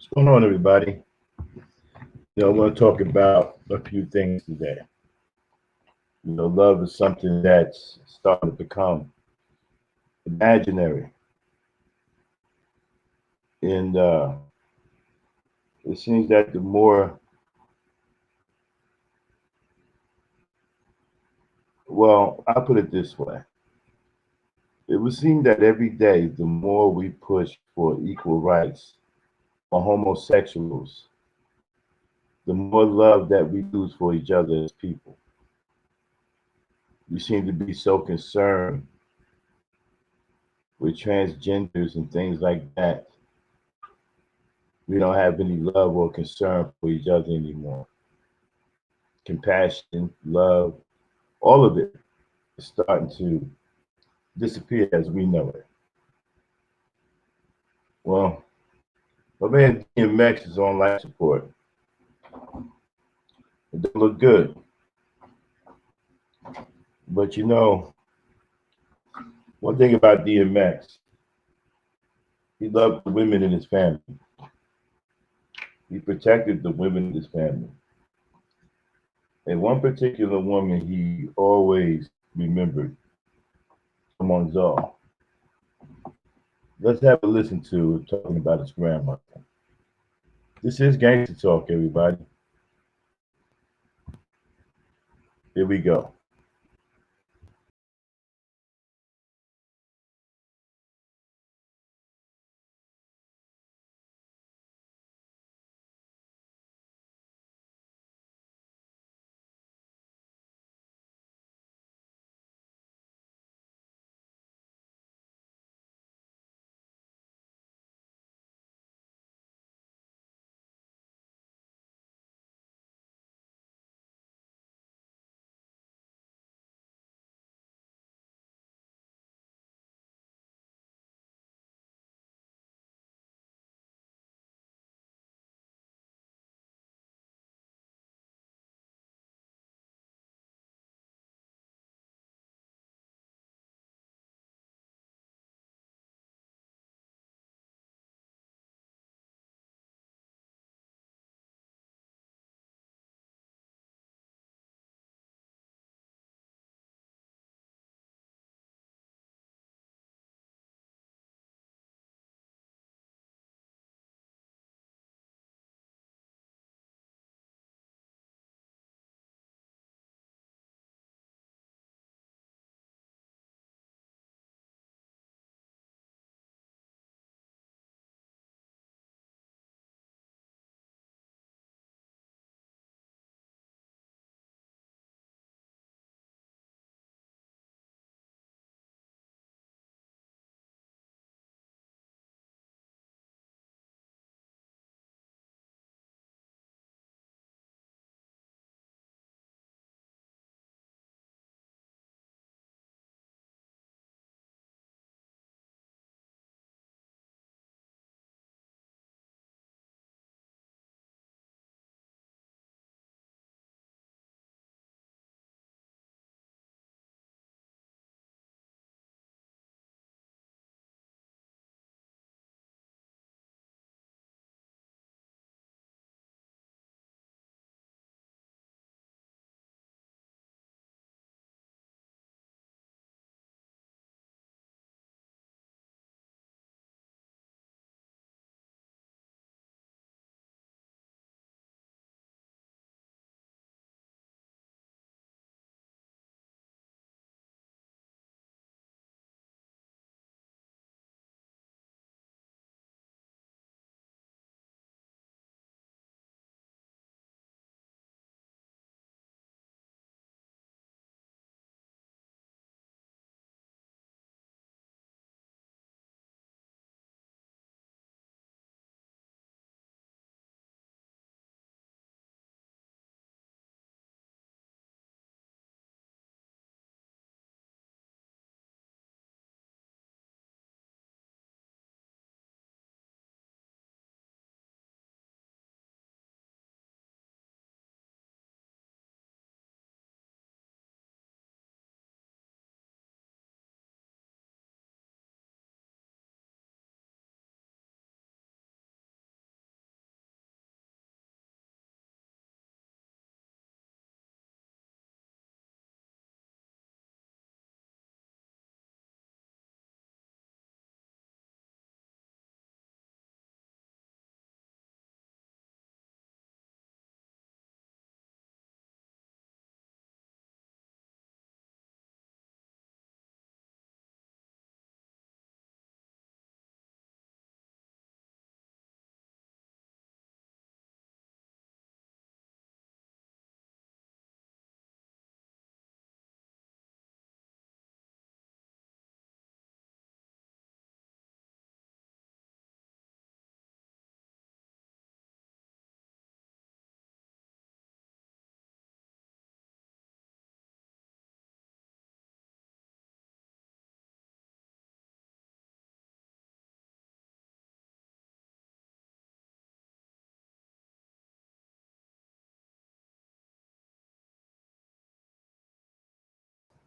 What's going on, everybody? I want to talk about a few things today. Love is something that's starting to become imaginary, and it seems that the more, well, I'll put it this way: it would seem that every day, the more we push for equal rights for homosexuals, the more love that we lose for each other as people. We seem to be so concerned with transgenders and things like that. We don't have any love or concern for each other anymore. Compassion, love, all of it is starting to disappear as we know it. Well, my man DMX is on life support. It don't look good. But one thing about DMX, he loved the women in his family. He protected the women in his family. And one particular woman he always remembered amongst all. Let's have a listen to talking about his grandmother. This is Gangsta Talk, everybody. Here we go.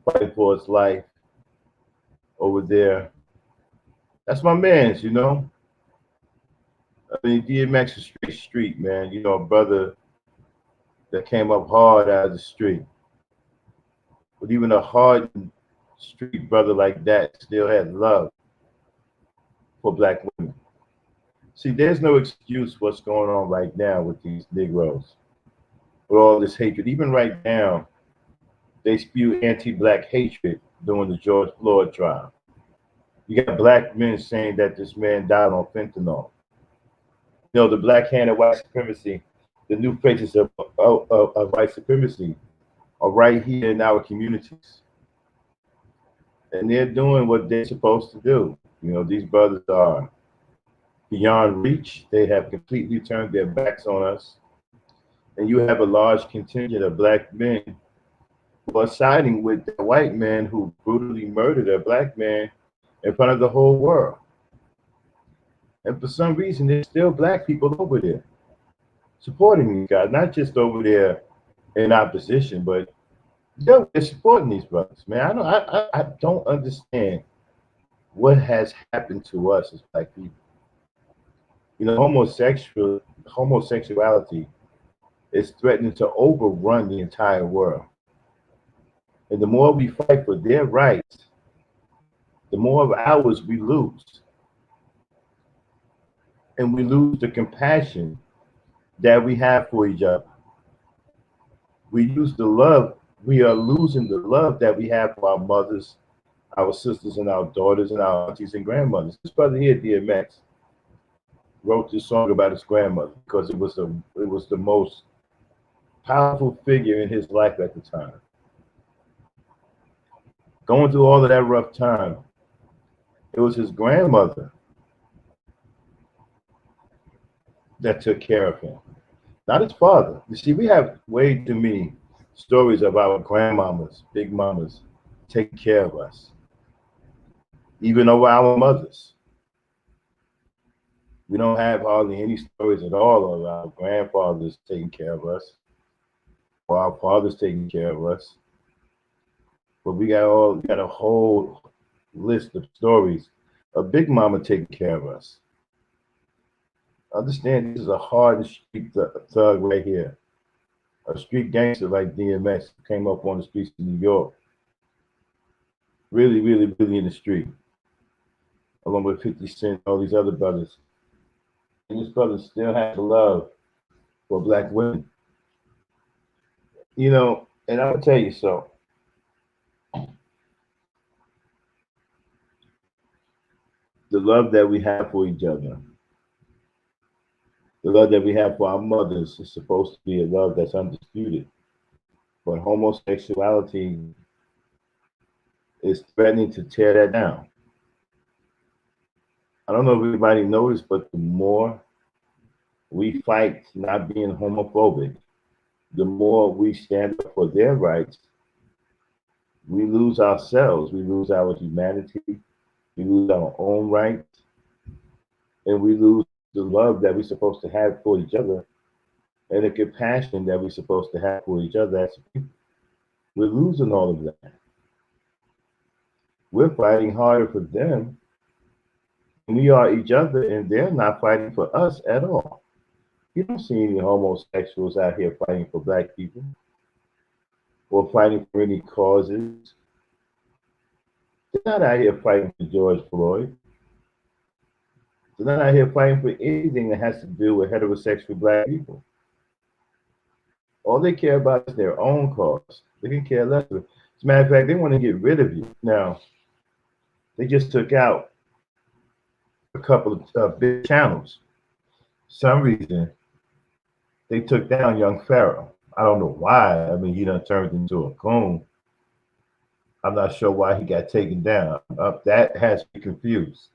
fighting for his life over there. That's my man's, you know. I mean, DMX is straight street, man. You know, a brother that came up hard out of the street. But even a hard street brother like that still had love for black women. See, there's no excuse what's going on right now with these Negroes, with all this hatred. Even right now, they spew anti-black hatred during the George Floyd trial. You got black men saying that this man died on fentanyl. You know, the black hand of white supremacy, the new faces of white supremacy are right here in our communities. And they're doing what they're supposed to do. You know, these brothers are beyond reach. They have completely turned their backs on us. And you have a large contingent of black men who are siding with the white man who brutally murdered a black man in front of the whole world. And for some reason, there's still black people over there supporting these guys, not just over there in opposition, but they're supporting these brothers, man. I don't understand what has happened to us as black people. You know, homosexuality is threatening to overrun the entire world. And the more we fight for their rights, the more of ours we lose. And we lose the compassion that we have for each other. We lose the love. We are losing the love that we have for our mothers, our sisters, and our daughters, and our aunties and grandmothers. This brother here, DMX, wrote this song about his grandmother because it was the most powerful figure in his life at the time. Going through all of that rough time, it was his grandmother that took care of him, not his father. You see, we have way too many stories of our grandmamas, big mamas, taking care of us, even over our mothers. We don't have hardly any stories at all of our grandfathers taking care of us, or our fathers taking care of us. But we got a whole list of stories of Big Mama taking care of us. Understand, this is a hard street thug right here, a street gangster like DMX came up on the streets of New York, really, really, really in the street, along with 50 Cent, all these other brothers. And this brother still has love for black women. You know, and I'll tell you so. The love that we have for each other, the love that we have for our mothers is supposed to be a love that's undisputed. But homosexuality is threatening to tear that down. I don't know if everybody noticed, but the more we fight not being homophobic, the more we stand up for their rights, we lose ourselves, we lose our humanity, we lose our own rights, and we lose the love that we're supposed to have for each other and the compassion that we're supposed to have for each other as people. We're losing all of that. We're fighting harder for them than we are each other, and they're not fighting for us at all. You don't see any homosexuals out here fighting for black people or fighting for any causes. They're not out here fighting for George Floyd. They're not out here fighting for anything that has to do with heterosexual black people. All they care about is their own cause. They can care less. As a matter of fact, they want to get rid of you. Now, they just took out a couple of big channels. For some reason, they took down Young Pharaoh. I don't know why. I mean, he done turned into a coon. I'm not sure why he got taken down. That has me confused.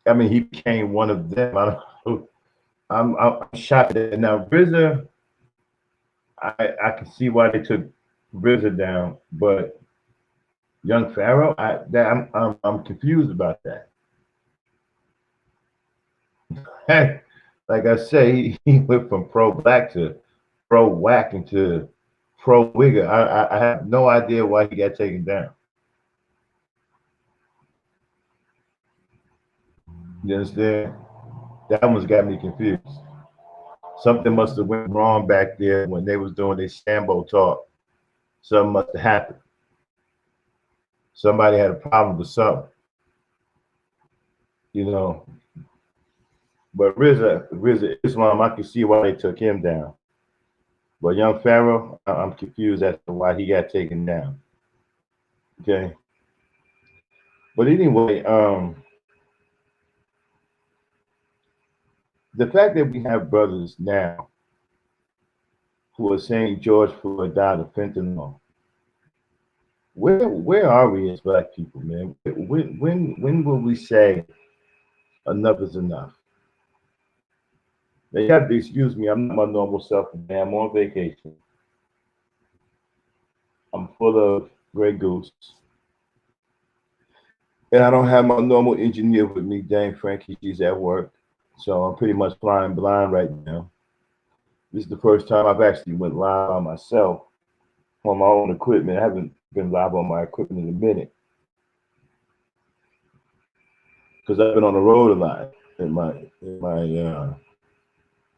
I mean, he became one of them. I don't know. I'm shocked at that. Now, RZA, I can see why they took RZA down, but Young Pharaoh, I'm confused about that. Like I say, he went from pro black to pro whack into pro wigger. I have no idea why he got taken down. You understand? That one's got me confused. Something must have went wrong back there when they was doing their Sambo talk. Something must have happened. Somebody had a problem with something, you know. But Rizza Islam, I can see why they took him down. But young Pharaoh, I'm confused as to why he got taken down. Okay. But anyway, the fact that we have brothers now who are saying George Floyd died of fentanyl, where are we as black people, man? When will we say enough is enough? Now you have to excuse me, I'm not my normal self today. I'm on vacation. I'm full of Grey Goose. And I don't have my normal engineer with me, Dame Frankie. She's at work. So I'm pretty much flying blind right now. This is the first time I've actually went live on myself on my own equipment. I haven't been live on my equipment in a minute because I've been on the road a lot. And my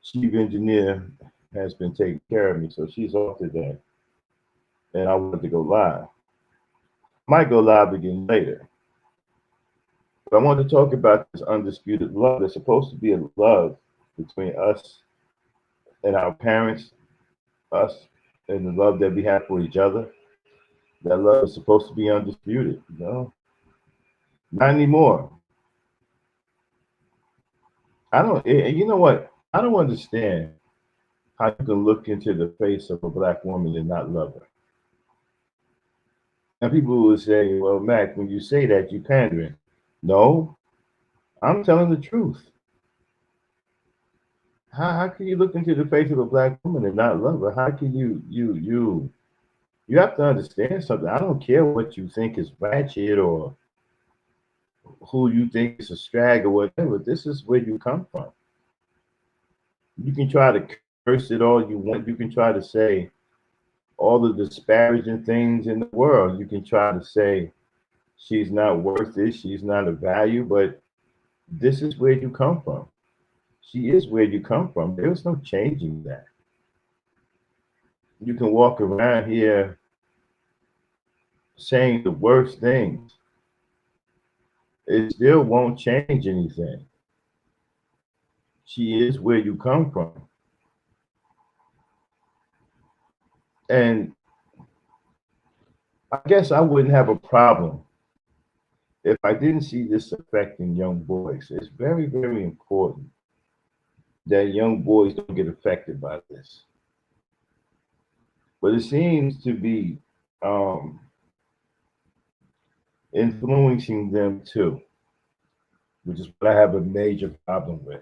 chief engineer has been taking care of me, so she's off today. And I wanted to go live. Might go live again later. But I want to talk about this undisputed love. There's supposed to be a love between us and our parents, us, and the love that we have for each other. That love is supposed to be undisputed, you know? Not anymore. I don't, and you know what? I don't understand how you can look into the face of a black woman and not love her. And people will say, well, Mac, when you say that, you're pandering. No, I'm telling the truth. How can you look into the face of a black woman and not love her? How can you have to understand something. I don't care what you think is ratchet or who you think is a strag or whatever. This is where you come from. You can try to curse it all you want. You can try to say all the disparaging things in the world. You can try to say she's not worth it, she's not of value, but this is where you come from. She is where you come from. There's no changing that. You can walk around here saying the worst things. It still won't change anything. She is where you come from. And I guess I wouldn't have a problem if I didn't see this affecting young boys. It's very, very important that young boys don't get affected by this. But it seems to be influencing them too, which is what I have a major problem with.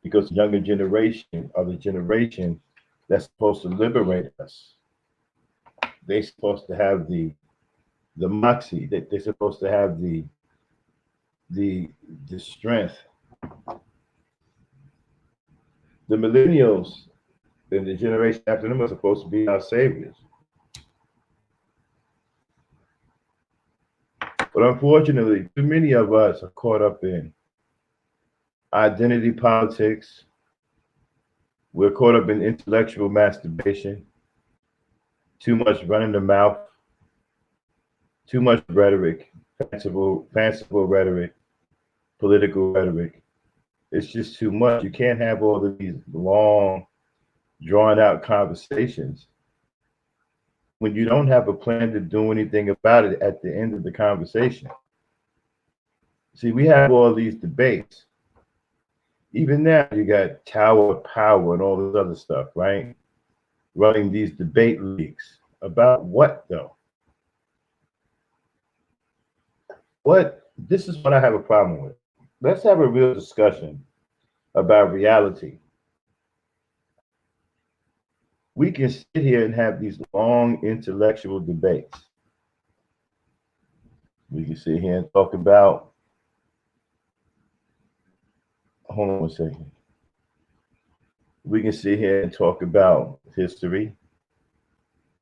Because the younger generation are the generation that's supposed to liberate us. They're supposed to have the moxie. They're supposed to have the strength. The millennials and the generation after them are supposed to be our saviors. But unfortunately, too many of us are caught up in identity politics. We're caught up in intellectual masturbation, too much running the mouth, too much rhetoric, fanciful rhetoric, political rhetoric. It's just too much. You can't have all of these long, drawn out conversations when you don't have a plan to do anything about it at the end of the conversation. See, we have all these debates. Even now, you got Tower of Power and all this other stuff, right? Running these debate leagues. About what, though? What? This is what I have a problem with. Let's have a real discussion about reality. We can sit here and have these long intellectual debates. We can sit here and talk about, hold on a second. We can sit here and talk about history.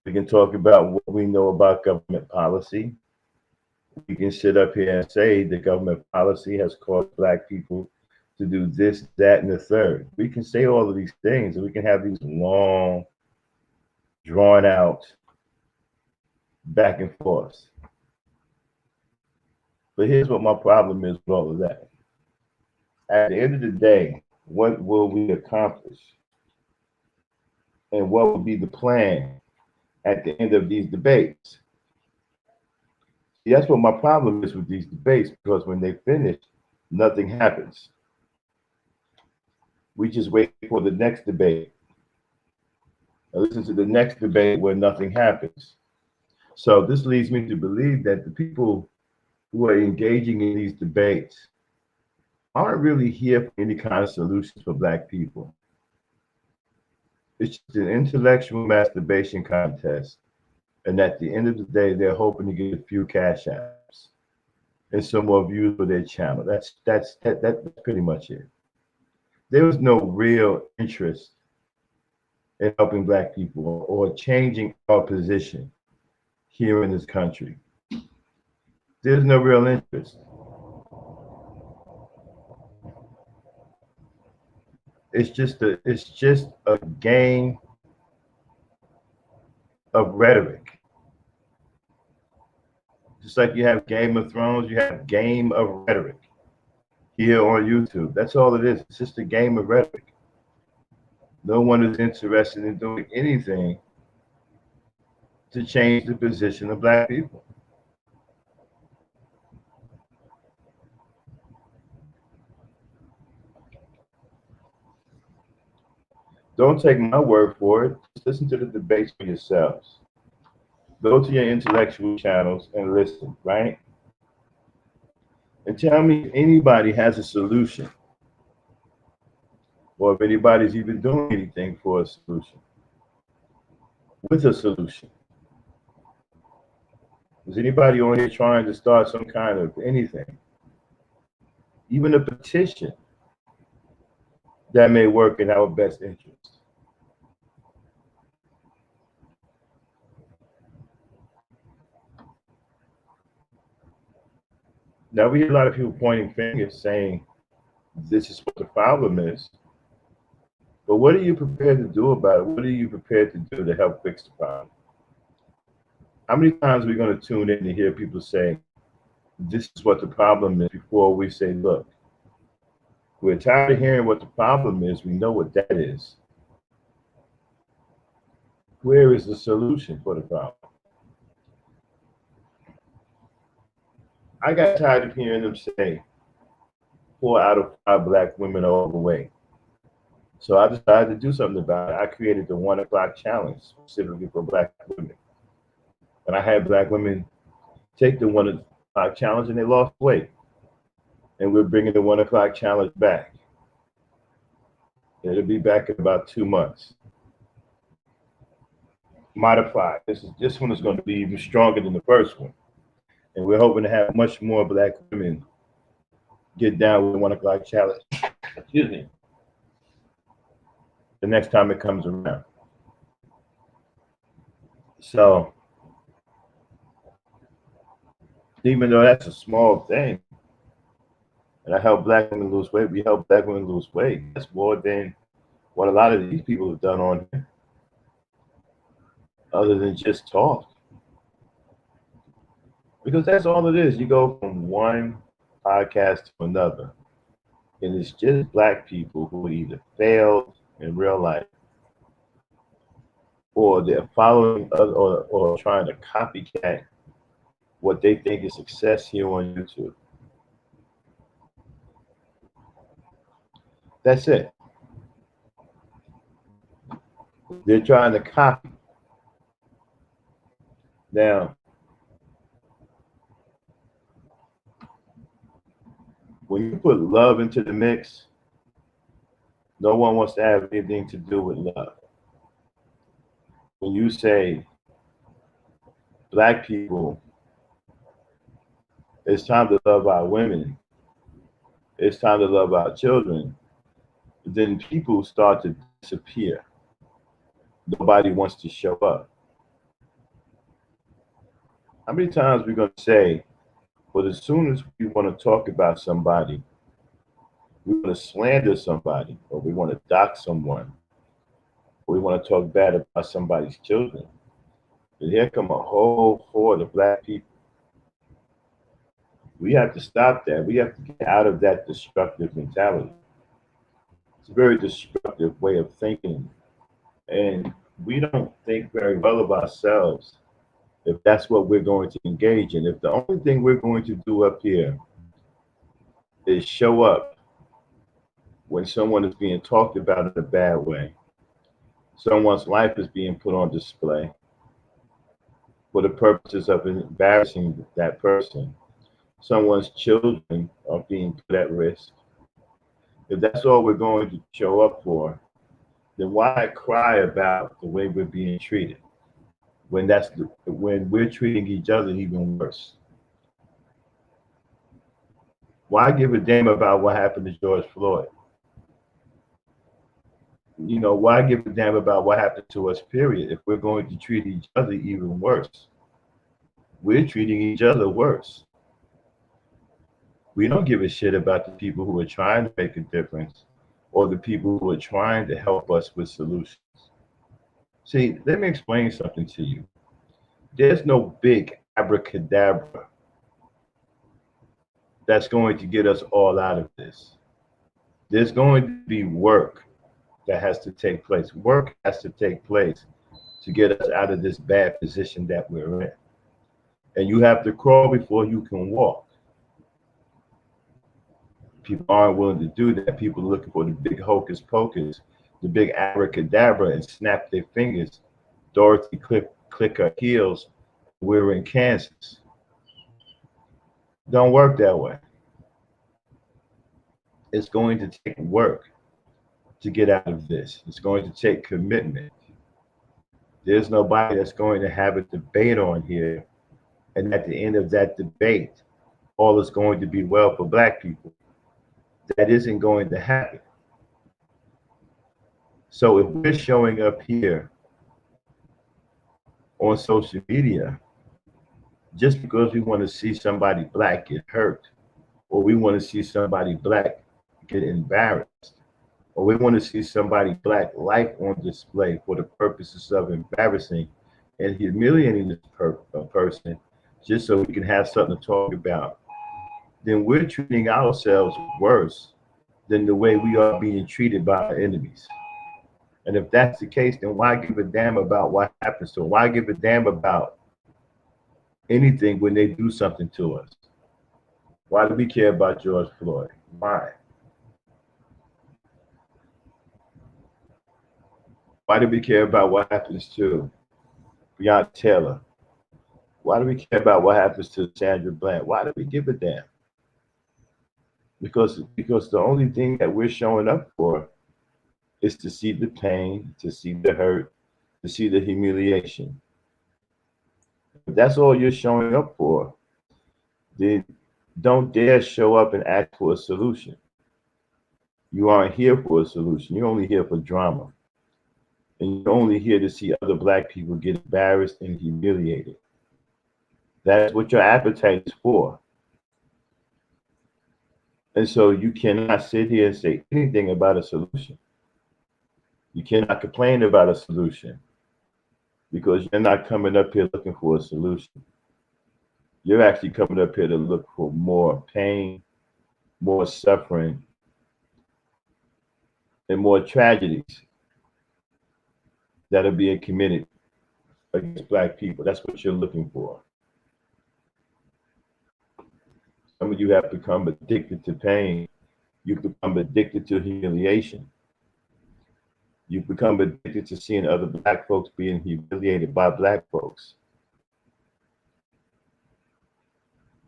We can talk about what we know about government policy. We can sit up here and say the government policy has caused Black people to do this, that, and the third. We can say all of these things, and we can have these long, drawn out back and forth. But here's what my problem is with all of that. At the end of the day, what will we accomplish? And what will be the plan at the end of these debates? See, that's what my problem is with these debates, because when they finish, nothing happens. We just wait for the next debate. And listen to the next debate where nothing happens. So this leads me to believe that the people who are engaging in these debates aren't really here for any kind of solutions for Black people. It's just an intellectual masturbation contest. And at the end of the day, they're hoping to get a few cash apps and some more views for their channel. That's pretty much it. There was no real interest in helping Black people or changing our position here in this country. There's no real interest. It's just a game of rhetoric. Just like you have Game of Thrones, you have Game of Rhetoric here on YouTube. That's all it is. It's just a game of rhetoric. No one is interested in doing anything to change the position of Black people. Don't take my word for it. Just listen to the debates for yourselves. Go to your intellectual channels and listen, right? And tell me if anybody has a solution, or if anybody's even doing anything for a solution. With a solution. Is anybody on here trying to start some kind of anything? Even a petition that may work in our best interest. Now, we hear a lot of people pointing fingers saying this is what the problem is. But what are you prepared to do about it? What are you prepared to do to help fix the problem? How many times are we going to tune in to hear people say, this is what the problem is, before we say, look, we're tired of hearing what the problem is. We know what that is. Where is the solution for the problem? I got tired of hearing them say 4 out of 5 Black women are overweight. So I decided to do something about it. I created the 1 o'clock challenge specifically for Black women. And I had Black women take the 1 o'clock challenge and they lost weight. And we're bringing the 1 o'clock challenge back. It'll be back in about 2 months. Modified. This one is going to be even stronger than the first one. And we're hoping to have much more Black women get down with the 1 o'clock challenge. Excuse me. The next time it comes around. So, even though that's a small thing, and I help Black women lose weight, we help Black women lose weight. That's more than what a lot of these people have done on here, other than just talk. Because that's all it is. You go from one podcast to another, and it's just Black people who either failed in real life, or they're following or trying to copycat what they think is success here on YouTube. That's it. They're trying to copy. Now, when you put love into the mix, no one wants to have anything to do with love. When you say, Black people, it's time to love our women, it's time to love our children, then people start to disappear. Nobody wants to show up. How many times we gonna say, but as soon as we want to talk about somebody, we want to slander somebody, or we want to dock someone, or we want to talk bad about somebody's children, and here come a whole horde of black people. We have to stop that. We have to get out of that destructive mentality. It's a very destructive way of thinking, and we don't think very well of ourselves if that's what we're going to engage in. If the only thing we're going to do up here is show up when someone is being talked about in a bad way, someone's life is being put on display for the purposes of embarrassing that person, someone's children are being put at risk. If that's all we're going to show up for, then why cry about the way we're being treated when we're treating each other even worse? Why give a damn about what happened to George Floyd? Why give a damn about what happened to us, period, if we're going to treat each other even worse? We're treating each other worse. We don't give a shit about the people who are trying to make a difference or the people who are trying to help us with solutions. See, let me explain something to you. There's no big abracadabra that's going to get us all out of this. There's going to be work that has to take place. Work has to take place to get us out of this bad position that we're in. And you have to crawl before you can walk. People aren't willing to do that. People are looking for the big hocus pocus, the big abracadabra, and snap their fingers. Dorothy click her heels. We're in Kansas. Don't work that way. It's going to take work to get out of this. It's going to take commitment. There's nobody that's going to have a debate on here, and at the end of that debate, all is going to be well for black people. That isn't going to happen. So if we're showing up here on social media just because we want to see somebody black get hurt, or we want to see somebody black get embarrassed, or we want to see somebody black life on display for the purposes of embarrassing and humiliating this person just so we can have something to talk about, then we're treating ourselves worse than the way we are being treated by our enemies. And if that's the case, then why give a damn about what happens to them? Why give a damn about anything when they do something to us? Why do we care about George Floyd? Why? Why do we care about what happens to Breonna Taylor? Why do we care about what happens to Sandra Bland? Why do we give a damn? Because the only thing that we're showing up for is to see the pain, to see the hurt, to see the humiliation. If that's all you're showing up for, then don't dare show up and ask for a solution. You aren't here for a solution. You're only here for drama. And you're only here to see other black people get embarrassed and humiliated. That's what your appetite is for. And so you cannot sit here and say anything about a solution. You cannot complain about a solution because you're not coming up here looking for a solution. You're actually coming up here to look for more pain, more suffering, and more tragedies that are being committed against black people. That's what you're looking for. Some of you have become addicted to pain. You've become addicted to humiliation. You've become addicted to seeing other black folks being humiliated by black folks.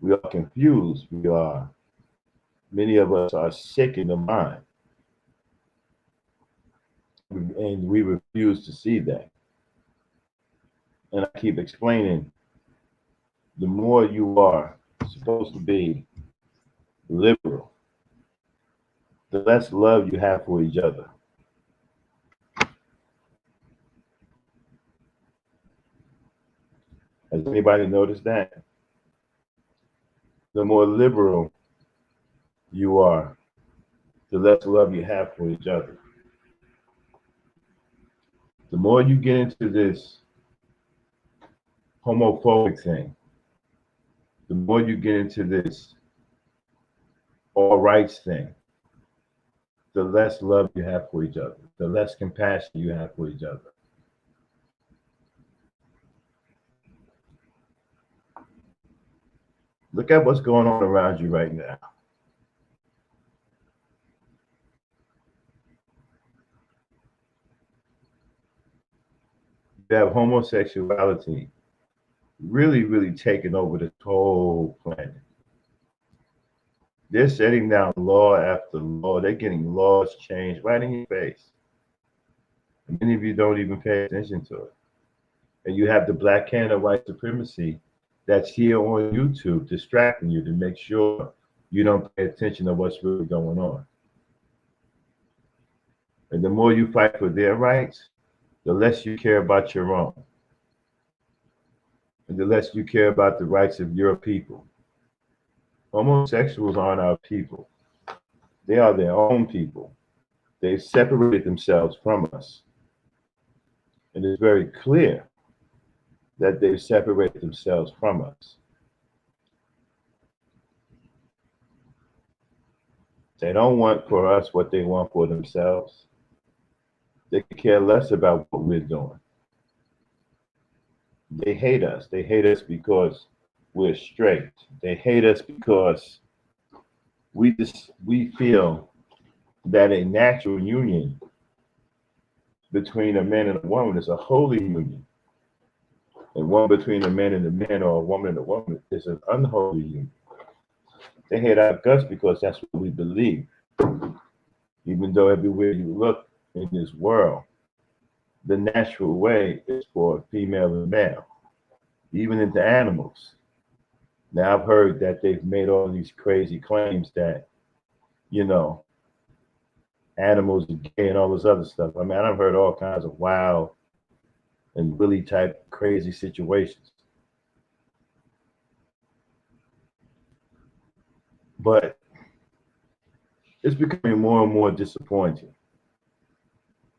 We are confused. Many of us are sick in the mind. And we refuse to see that. And I keep explaining, the more you are supposed to be liberal, the less love you have for each other. Has anybody noticed that? The more liberal you are, the less love you have for each other. The more you get into this homophobic thing, the more you get into this all rights thing, the less love you have for each other, the less compassion you have for each other. Look at what's going on around you right now. You have homosexuality really, really taking over the whole planet. They're setting down law after law. They're getting laws changed right in your face. And many of you don't even pay attention to it. And you have the black can of white supremacy that's here on YouTube distracting you to make sure you don't pay attention to what's really going on. And the more you fight for their rights, the less you care about your own. And the less you care about the rights of your people. Homosexuals aren't our people. They are their own people. They've separated themselves from us. And it's very clear that they've separated themselves from us. They don't want for us what they want for themselves. They care less about what we're doing. They hate us. They hate us because we're straight. They hate us because we feel that a natural union between a man and a woman is a holy union. And one between a man and a man or a woman and a woman is an unholy union. They hate our guts because that's what we believe. Even though everywhere you look in this world, the natural way is for female and male, even into animals. Now, I've heard that they've made all these crazy claims that, animals are gay and all this other stuff. I mean, I've heard all kinds of wild and really type crazy situations. But it's becoming more and more disappointing.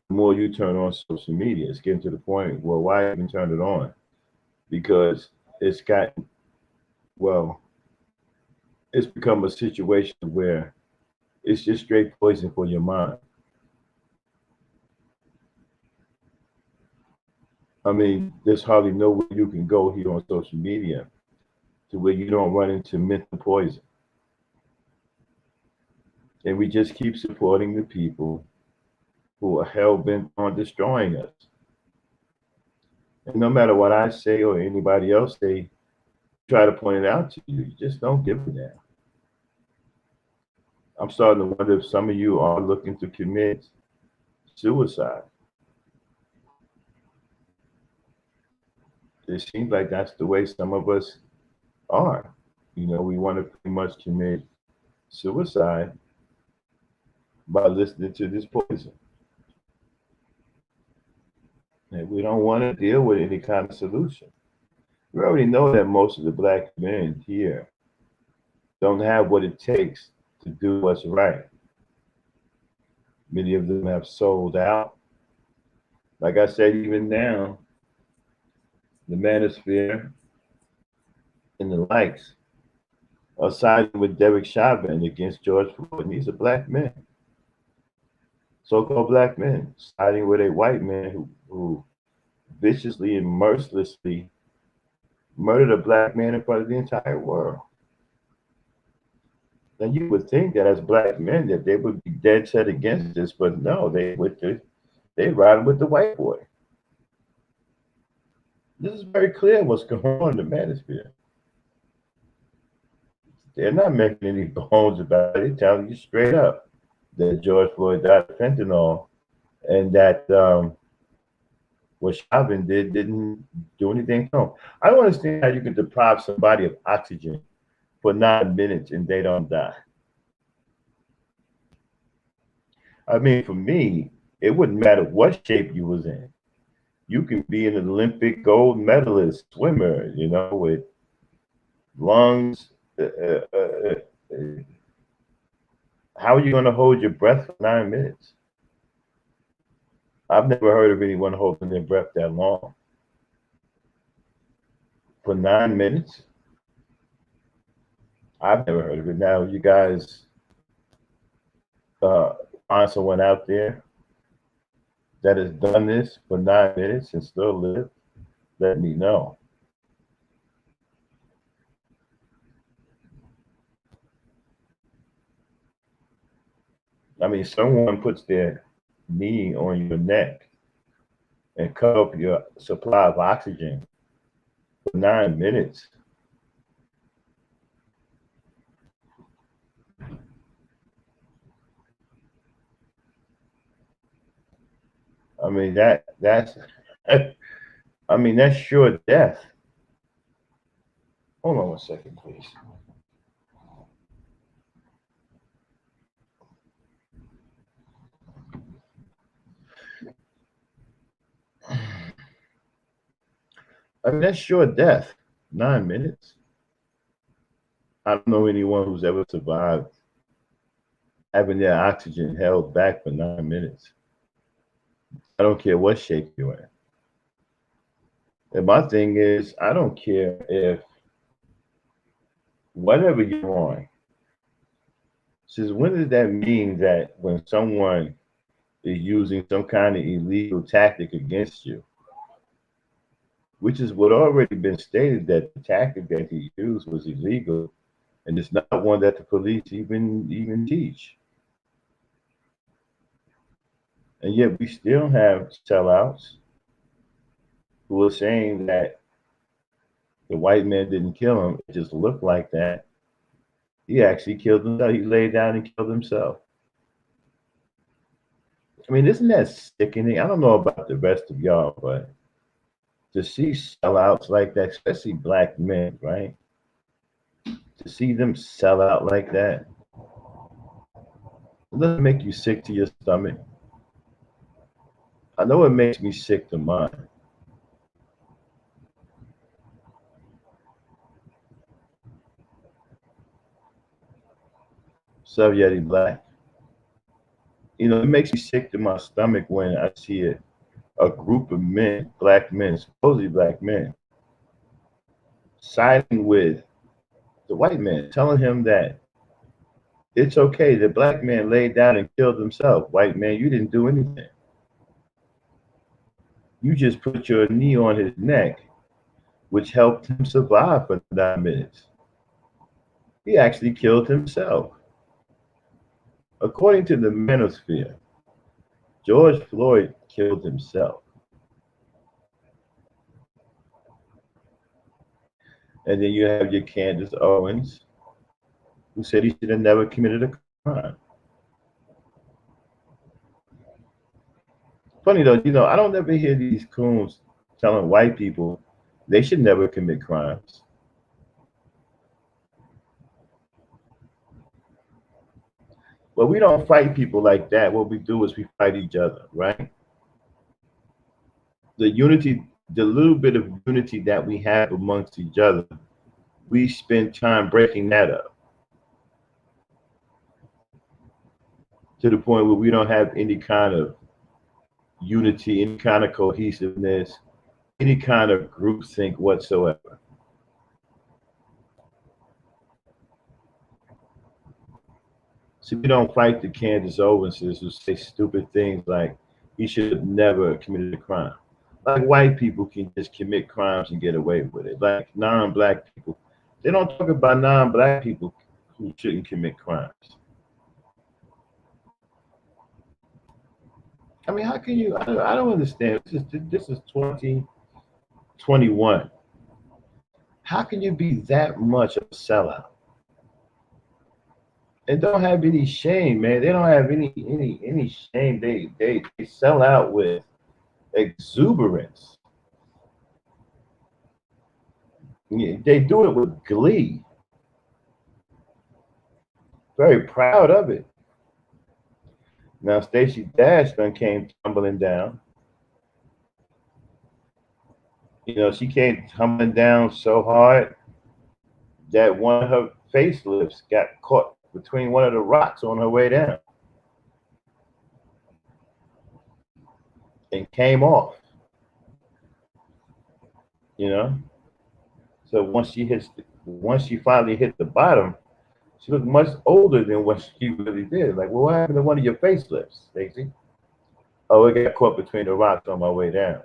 The more you turn on social media, it's getting to the point, well, why even turn it on? Because it's become a situation where it's just straight poison for your mind. I mean, there's hardly nowhere you can go here on social media to where you don't run into mental poison. And we just keep supporting the people who are hell bent on destroying us. And no matter what I say or anybody else say, try to point it out to you. You just don't give a damn. I'm starting to wonder if some of you are looking to commit suicide. It seems like that's the way some of us are. We want to pretty much commit suicide by listening to this poison. And we don't want to deal with any kind of solution. We already know that most of the black men here don't have what it takes to do what's right. Many of them have sold out. Like I said, even now, the manosphere and the likes are siding with Derek Chauvin against George Floyd. And these are black men, so-called black men, siding with a white man who viciously and mercilessly murdered a black man in front of the entire world. Then you would think that as black men that they would be dead set against this, but no, they riding with the white boy. This is very clear what's going on in the manosphere. They're not making any bones about it. They're telling you straight up that George Floyd died of fentanyl, and that what Chauvin didn't do anything wrong. I don't understand how you can deprive somebody of oxygen for 9 minutes and they don't die. I mean, for me, it wouldn't matter what shape you was in. You can be an Olympic gold medalist swimmer, you know, with lungs. How are you going to hold your breath for 9 minutes? I've never heard of anyone holding their breath that long. For 9 minutes? I've never heard of it. Now, you guys uh, find someone out there that has done this for 9 minutes and still live, let me know. I mean, someone puts their knee on your neck and cut off your supply of oxygen for 9 minutes. I mean that's I mean that's sure death. Hold on 1 second, please. I mean that's sure death. 9 minutes. I don't know anyone who's ever survived having their oxygen held back for 9 minutes. I don't care what shape you're in. And my thing is, I don't care if whatever you're on. Since when does that mean that when someone is using some kind of illegal tactic against you, which is what already been stated that the tactic that he used was illegal, and it's not one that the police even teach. And yet we still have sellouts who are saying that the white man didn't kill him; it just looked like that. He actually killed himself. He laid down and killed himself. I mean, isn't that sickening? I don't know about the rest of y'all, but to see sellouts like that, especially black men, right? To see them sell out like that, it doesn't make you sick to your stomach. I know it makes me sick to mine. So Yeti Black. You know, it makes me sick to my stomach when I see a group of men, black men, supposedly black men, siding with the white man, telling him that it's okay. The black man laid down and killed himself. White man, you didn't do anything. You just put your knee on his neck, which helped him survive for 9 minutes. He actually killed himself. According to the manosphere, George Floyd killed himself. And then you have your Candace Owens, who said he should have never committed a crime. Funny though, you know, I don't ever hear these coons telling white people they should never commit crimes. But we don't fight people like that. What we do is we fight each other, right? The unity, the little bit of unity that we have amongst each other, we spend time breaking that up to the point where we don't have any kind of unity, any kind of cohesiveness, any kind of groupthink whatsoever. See, we don't fight the Candace Owenses who say stupid things like he should have never committed a crime. Like white people can just commit crimes and get away with it. Like non-black people, they don't talk about non-black people who shouldn't commit crimes. I mean, how can you? I don't understand. This is 2021. How can you be that much of a sellout and don't have any shame, man? They don't have any shame. They sell out with exuberance. They do it with glee. Very proud of it. Now Stacey Dash then came tumbling down. You know, she came tumbling down so hard that one of her facelifts got caught between one of the rocks on her way down and came off. You know, so once she finally hit the bottom, she looked much older than what she really did. Like, well, what happened to one of your facelifts, Stacey? Oh, it got caught between the rocks on my way down.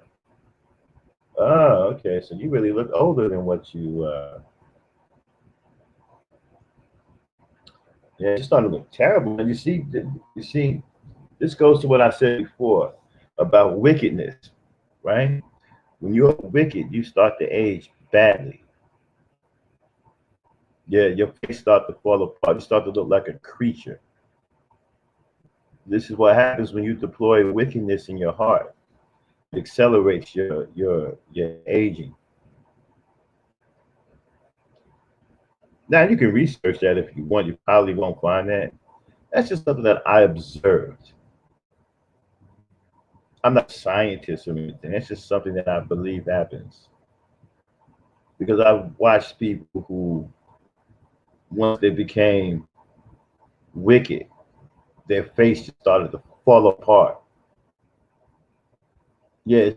Oh, okay. So you really look older than what you. Yeah, it started to look terrible. And you see, this goes to what I said before about wickedness, right? When you're wicked, you start to age badly. Yeah, your face start to fall apart. You start to look like a creature. This is what happens when you deploy wickedness in your heart. It accelerates your aging. Now you can research that if you want. You probably won't find that. That's just something that I observed. I'm not a scientist or anything. It's just something that I believe happens because I've watched people who, once they became wicked, their face just started to fall apart. Yeah,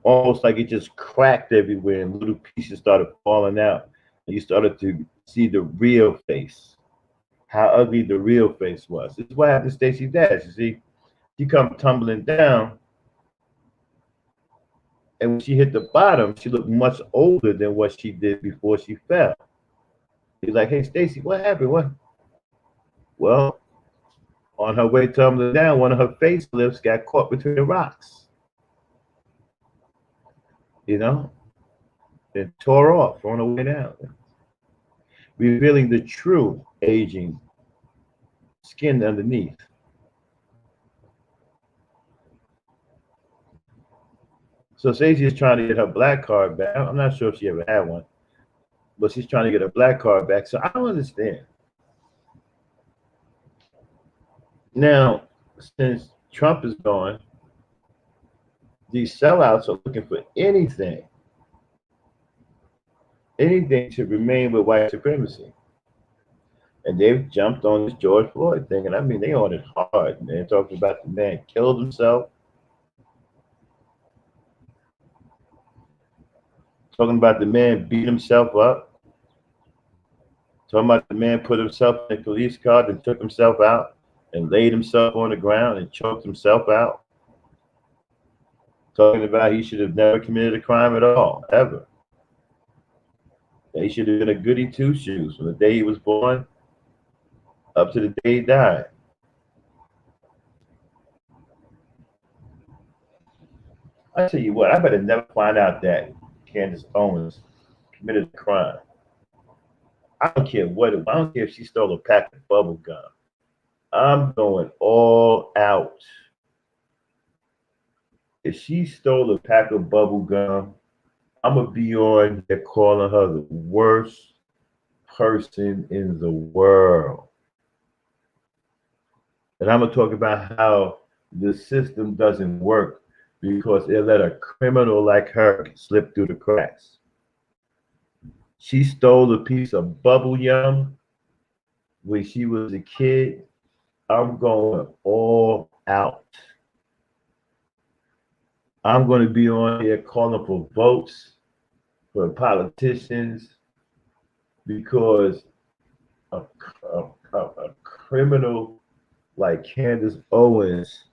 almost like it just cracked everywhere and little pieces started falling out. And you started to see the real face, how ugly the real face was. This is what happened to Stacey's dad. You see, she come tumbling down, and when she hit the bottom, she looked much older than what she did before she fell. He's like, "Hey, Stacey, what happened? What?" Well, on her way tumbling down, one of her facelifts got caught between the rocks, you know, and tore off on her way down, revealing the true aging skin underneath. So Stacey is trying to get her black card back. I'm not sure if she ever had one, but she's trying to get her black card back. So I don't understand. Now, since Trump is gone, these sellouts are looking for anything to remain with white supremacy. And they've jumped on this George Floyd thing. And I mean, they on it hard, man. Talking about the man killed himself, talking about the man beat himself up, talking about the man put himself in a police car and took himself out and laid himself on the ground and choked himself out. Talking about he should have never committed a crime at all, ever. That he should have been a goody two shoes from the day he was born up to the day he died. I tell you what, I better never find out that Candace Owens committed a crime. I don't care what I don't care if she stole a pack of bubble gum. I'm going all out. If she stole a pack of bubble gum, I'm gonna be on there calling her the worst person in the world. And I'm gonna talk about how the system doesn't work because it let a criminal like her slip through the cracks. She stole a piece of bubble gum when she was a kid. I'm going all out. I'm going to be on here calling for votes for politicians because a criminal like Candace Owens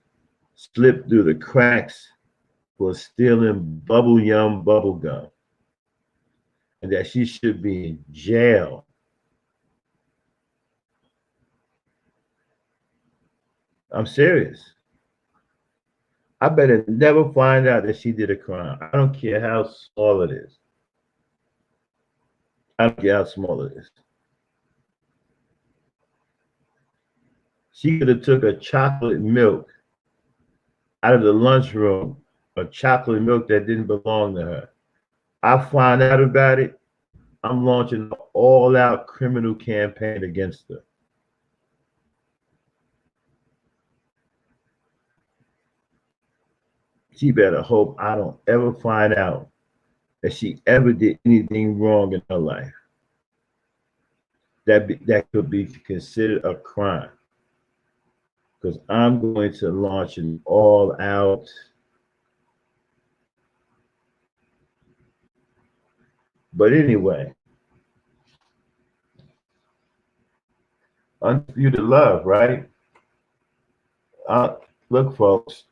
slipped through the cracks for stealing bubble gum, and that she should be in jail. I'm serious. I better never find out that she did a crime. I don't care how small it is. I don't care how small it is. She could have took a chocolate milk out of the lunchroom, a chocolate milk that didn't belong to her. I find out about it, I'm launching an all-out criminal campaign against her. She better hope I don't ever find out that she ever did anything wrong in her life. That could be considered a crime. Because I'm going to launch an all out. But anyway, undisputed love, right? Look, folks,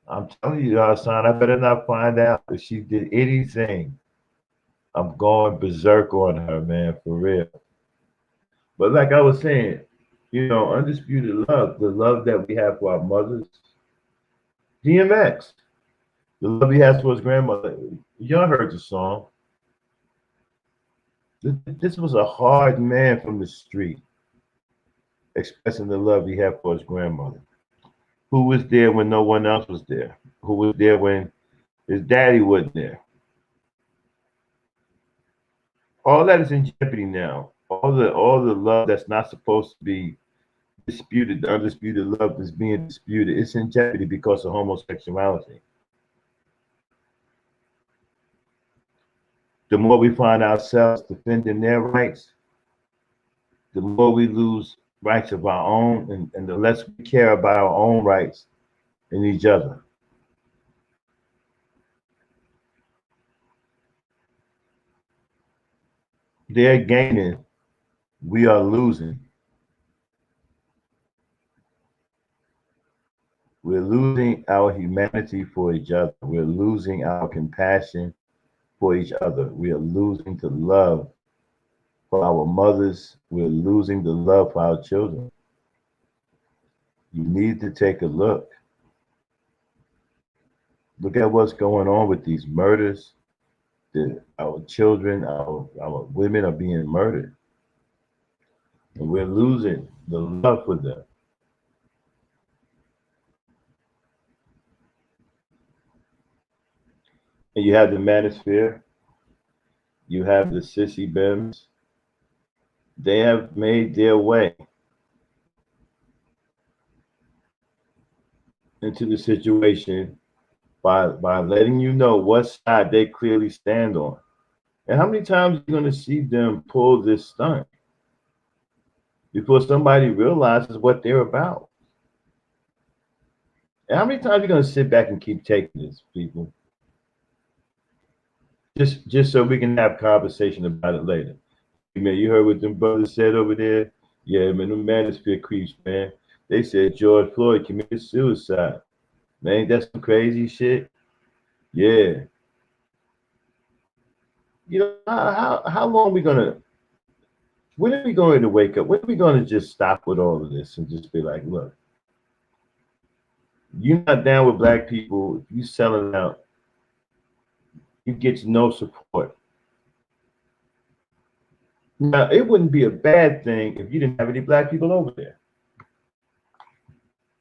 I'm telling you, son, I better not find out if she did anything. I'm going berserk on her, man, for real. But like I was saying, undisputed love, the love that we have for our mothers, DMX, the love he has for his grandmother. Y'all heard the song. This was a hard man from the street expressing the love he had for his grandmother, who was there when no one else was there, who was there when his daddy wasn't there. All that is in jeopardy now. All the love that's not supposed to be disputed, the undisputed love that's being disputed, it's in jeopardy because of homosexuality. The more we find ourselves defending their rights, the more we lose rights of our own, and the less we care about our own rights in each other. They're gaining, we are losing. We're losing our humanity for each other. We're losing our compassion for each other. We are losing the love for our mothers. We're losing the love for our children. You need to take a look. Look at what's going on with these murders. Our children, our women are being murdered. And we're losing the love for them. And you have the manosphere, you have the sissy bims. They have made their way into the situation by letting you know what side they clearly stand on. And how many times are you going to see them pull this stunt before somebody realizes what they're about? And how many times are you going to sit back and keep taking this, people? Just so we can have conversation about it later. Man, you heard what them brothers said over there? Yeah, man, the manosphere creeps, man. They said George Floyd committed suicide. Man, that's some crazy shit. Yeah. How long are we gonna? When are we going to wake up? When are we going to just stop with all of this and just be like, look, you're not down with black people. If you selling out, you get no support. Now, it wouldn't be a bad thing if you didn't have any black people over there.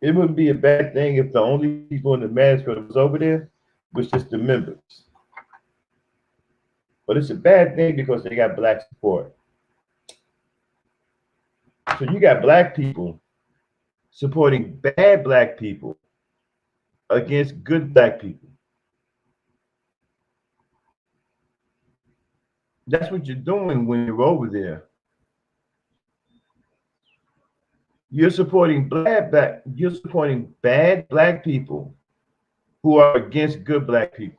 It wouldn't be a bad thing if the only people in the manosphere that was over there was just the members. But it's a bad thing because they got black support. So you got black people supporting bad black people against good black people. That's what you're doing when you're over there. You're supporting bad black people who are against good black people.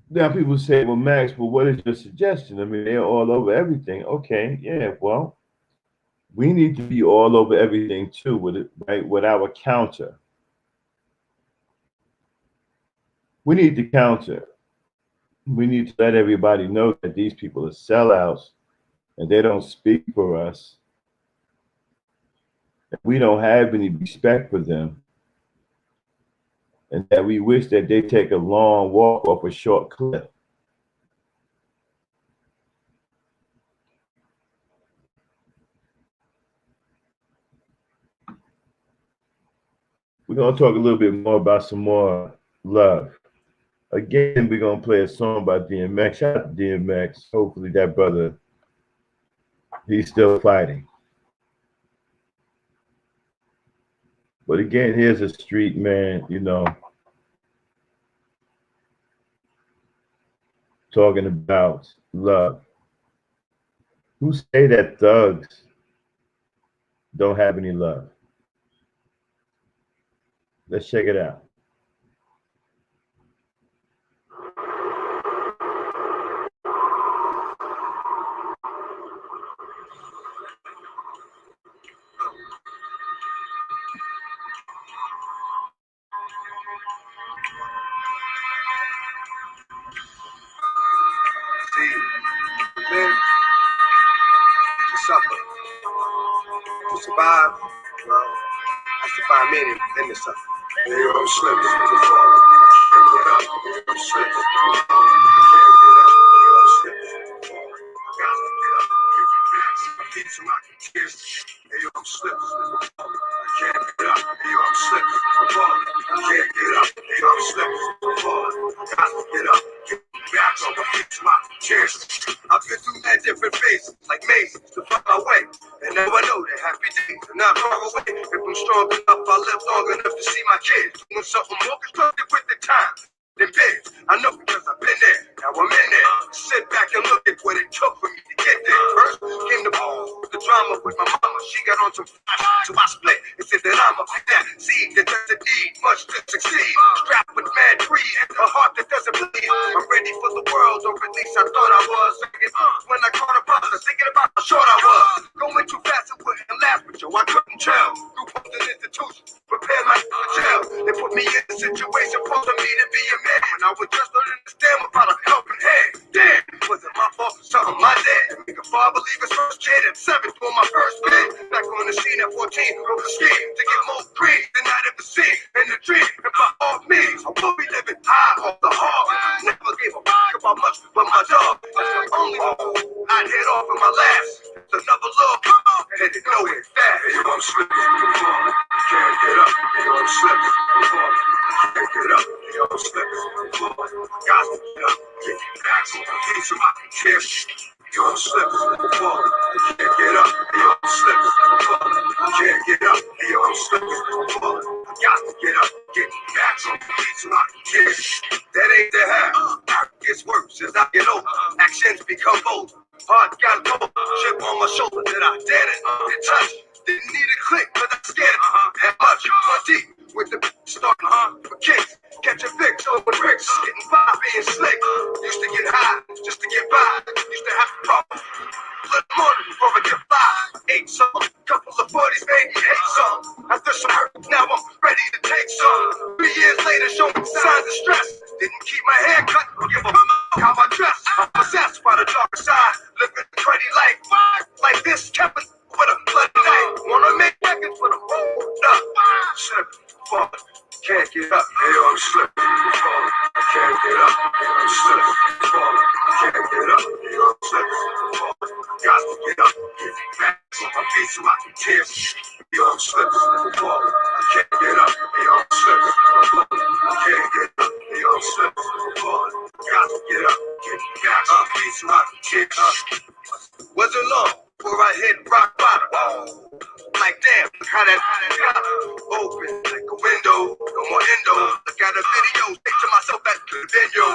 Now people say, well, Max, well, what is your suggestion? I mean, they're all over everything. Okay, yeah, well, we need to be all over everything too, with it, right? With our counter. We need to counter. We need to let everybody know that these people are sellouts and they don't speak for us. We don't have any respect for them. And that we wish that they take a long walk off a short cliff. We're going to talk a little bit more about some more love. Again, we're gonna play a song by DMX. Shout out to DMX. Hopefully that brother, he's still fighting. But again, here's a street man, you know, talking about love. Who say that thugs don't have any love? Let's check it out. Suffer. To survive, well, I should find meaning in the suffering. They all slip to the fall. Can't get up, they all slip to the fall. Can't get up, they all slip to the fall. I got to get up, give you back some feet so I can kiss. They all slip to the fall. I can't get up, they all slip to the fall. I can't get up, they all slip to the fall. I got to get up, give you back some feet so I can kiss. I've been through many different phases, like mazes, to find my way. And now I know that happy days are not far away. If I'm strong enough, I live long enough to see my kids doing something more constructive with the time than bids. I know because I've been there, now I'm in there. Sit back and look at what it took for me to get there. First came the drama with my mama. She got on some flash, so I split and said that I'm a that seed that doesn't need much to succeed. Strapped with mad greed and a heart that doesn't bleed. I'm ready for the world, or at least I thought I was. When I caught a brother, thinking about how short I was. Going too fast and wouldn't last, but yo, I couldn't tell. Through homes and institutions, prepare my jail. They put me in a situation forcing me to be a man. When I was just learning to stand without a helping hand. Damn, was it my fault? Something I did. Make a father leave his first kid at 7 doing my first bid. Back on the scene at 14, wrote a scheme to get more green than I'd ever seen. And the dream, and by all means, I will be living high off the hog. Never gave a fuck about much but my dog. That's the only I'd hit off in my last. It's another look, headed nowhere fast. Hey, I'm slipping, can't get up. Hey, I'm slipping, can't get up. Hey, I'm slipping, got to get up. Get back on my feet so I can kiss. Yo, I'm slipping, can't get up. Hey, I'm slipping, can't get up. Hey, I'm slipping, got to get up. Get back on my feet so I can kiss. That ain't the half. It gets worse as I get older. Actions become bold. Heart got cold. Chip on my shoulder that I didn't touch. Didn't need a click, but I scared it. Had much. Deep with the starting for kicks. Catching fix over bricks. Getting by being slick. Used to get high just to get by. Used to have a problem. Little morning before I get by. Ate some. Couple of 40s made me hate some. After some hurt, now I'm ready to take some. 3 years later, showing signs of stress. Didn't keep my hair cut. Give a fuck how I dress. I'm possessed by the dark side. Living a cruddy life. Like this, kept it with a bloody knife. Wanna make records with a hold up. Slipping, falling, can't get up. Hey, I'm slipping, falling, can't get up. Hey, I'm slipping, falling, can't get up. Hey, I'm slipping, falling, got to get up. Get back on my feet so I can kiss. Hey, I'm slipping, falling, can't get up. Hey, I'm slipping, falling, can't get up. Hey, I'm slipping, falling, got to get up. Get back on my feet so I can kiss. Wasn't long before I hit rock bottom. Like damn, look how that got open like a window. No more endo. Look at the video. Think to myself at the video.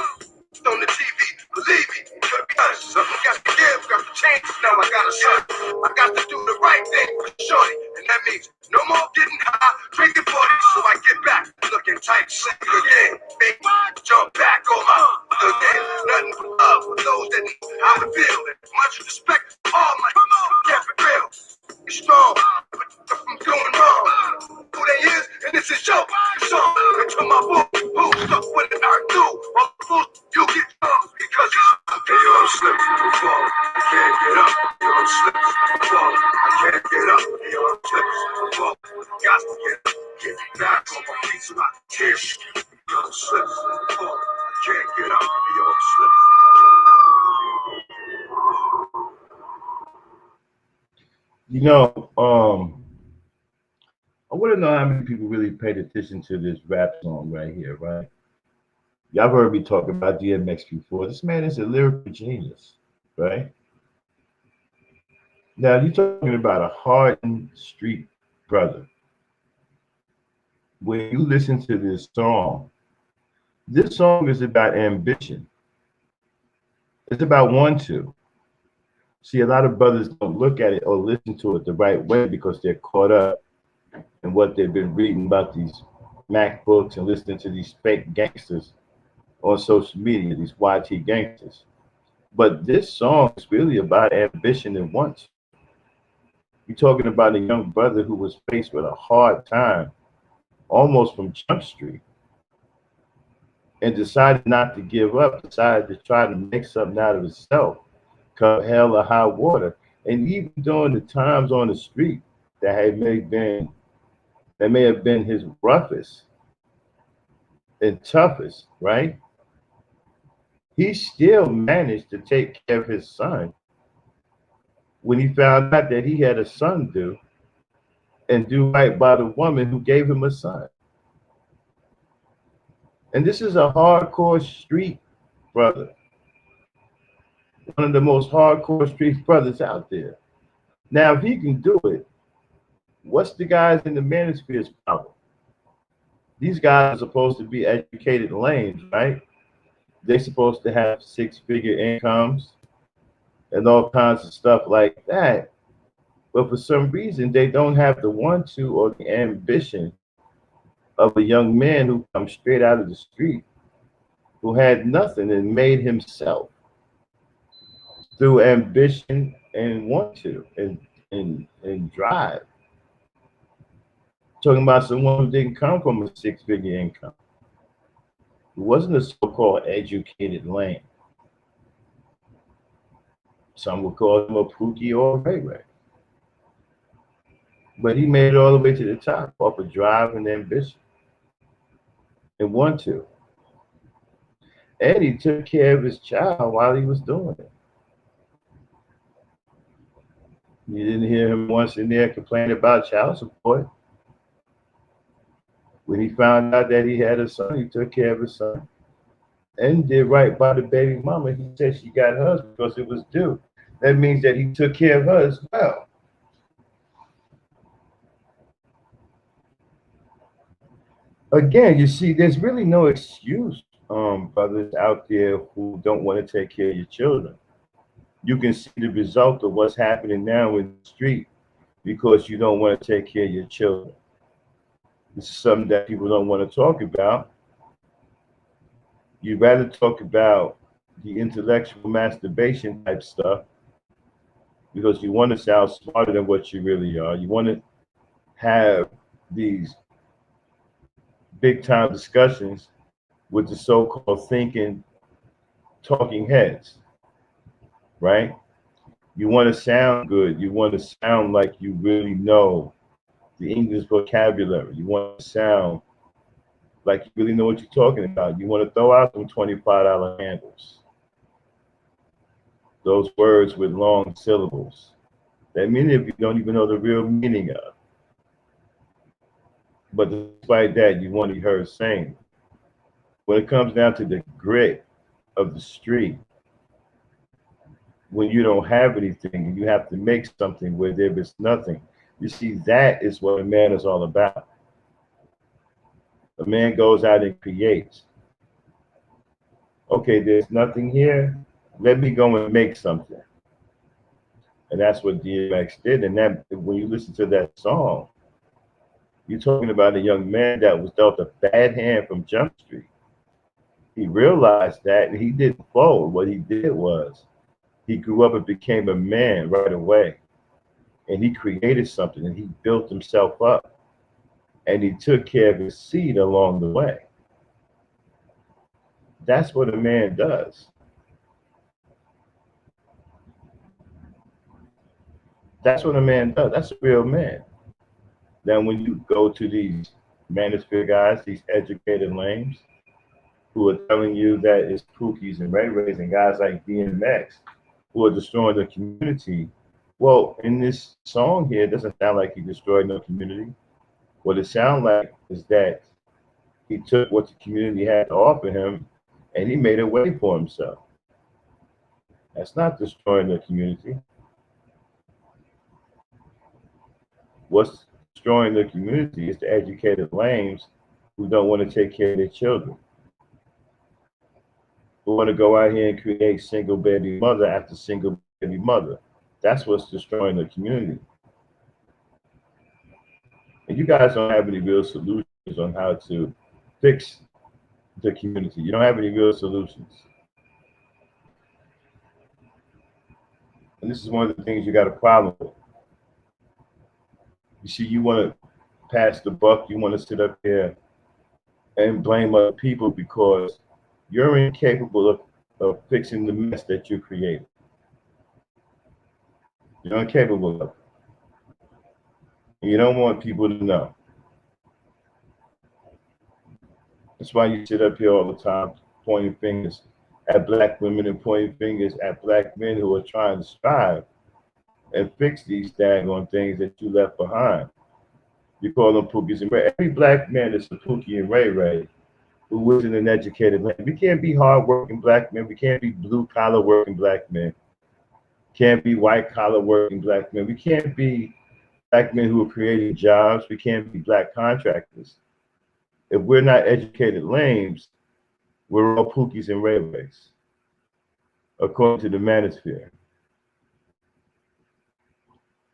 On the TV, believe me, could be us. Something got to give, got to change. Now I got a son. I got to do the right thing for shorty, and that means no more getting high, drinking 40. So I get back, looking tight, slick again. Big jump back on my again. Nothing but love for those that know how to feel. And much respect for all my can't be real. You're strong, but I'm doing wrong. Who they is, and this is your song. And to my boy, who's stuck with it, I do. All the fools, you get drunk because you. Hey, yo, I'm slipping, I'm falling. I can't get up. Yo, I'm slipping, I'm falling. I can't get up. Hey, yo, I'm slipping, I'm falling. Got to get up. Get back on my feet so I can kiss. Yo, I'm slipping, I'm falling. I can't get up. Hey, yo, I'm slipping. You know, I want to know how many people really paid attention to this rap song right here, right? Y'all have heard me talk about DMX before. This man is a lyrical genius, right? Now you're talking about a hardened street brother. When you listen to this song is about ambition. It's about want to. See, a lot of brothers don't look at it or listen to it the right way because they're caught up in what they've been reading about these Mac books and listening to these fake gangsters on social media, these YT gangsters. But this song is really about ambition and want. You're talking about a young brother who was faced with a hard time almost from Jump Street and decided not to give up, decided to try to make something out of himself, come hell or high water. And even during the times on the street that may have been his roughest and toughest, right? He still managed to take care of his son when he found out that he had a son due and do right by the woman who gave him a son. And this is a hardcore street brother, one of the most hardcore street brothers out there. Now, if he can do it, what's the guys in the manosphere's problem? These guys are supposed to be educated lames, right? They're supposed to have six-figure incomes and all kinds of stuff like that. But for some reason, they don't have the want to or the ambition of a young man who comes straight out of the street, who had nothing and made himself through ambition and want to and drive. Talking about someone who didn't come from a six-figure income, who wasn't a so-called educated lame. Some would call him a Pookie or a Ray Ray. But he made it all the way to the top off of drive and ambition and want to. And he took care of his child while he was doing it. You didn't hear him once in there complain about child support. When he found out that he had a son, he took care of his son and did right by the baby mama. He said she got hers because it was due. That means that he took care of her as well. Again, you see, there's really no excuse, brothers out there who don't want to take care of your children. You can see the result of what's happening now in the street because you don't want to take care of your children. This is something that people don't want to talk about. You'd rather talk about the intellectual masturbation type stuff because you want to sound smarter than what you really are. You want to have these big time discussions with the so-called thinking talking heads, right? You want to sound good. You want to sound like you really know the English vocabulary. You want to sound like you really know what you're talking about. You want to throw out some $25 handles, those words with long syllables that many of you don't even know the real meaning of. But despite that, you want to be heard saying. When it comes down to the grit of the street, when you don't have anything and you have to make something where there is nothing, you see, that is what a man is all about. A man goes out and creates. Okay, there's nothing here. Let me go and make something. And that's what DMX did. And that, when you listen to that song, you're talking about a young man that was dealt a bad hand from Jump Street. He realized that and he didn't fold. What he did was he grew up and became a man right away. And he created something and he built himself up. And he took care of his seed along the way. That's what a man does. That's what a man does. That's a real man. Now, when you go to these manosphere guys, these educated lames, who are telling you that it's Pookies and Ray Rays and guys like DMX who are destroying the community, well, in this song here, it doesn't sound like he destroyed no community. What it sounds like is that he took what the community had to offer him and he made a way for himself. That's not destroying the community. What's destroying the community is the educated lames who don't want to take care of their children, who want to go out here and create single baby mother after single baby mother. That's what's destroying the community. And you guys don't have any real solutions on how to fix the community. You don't have any real solutions. And this is one of the things you got a problem with. You see, you want to pass the buck, you want to sit up here and blame other people because you're incapable of fixing the mess that you created. You're incapable of it. And you don't want people to know. That's why you sit up here all the time pointing fingers at black women and pointing fingers at black men who are trying to strive and fix these daggone things that you left behind. You call them Pookies and Ray. Every black man is a Pookie and Ray Ray who isn't an educated man. We can't be hardworking black men. We can't be blue collar working black men. Can't be white collar working black men. We can't be black men who are creating jobs. We can't be black contractors. If we're not educated lames, we're all Pookies and Ray Rays, according to the manosphere.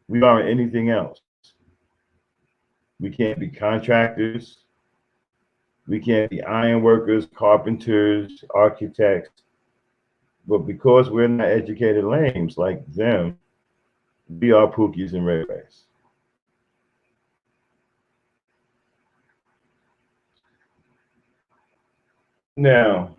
We aren't anything else. We can't be contractors. We can't be iron workers, carpenters, architects. But because we're not educated lames like them, we are Pookies and Ray Rays. Now,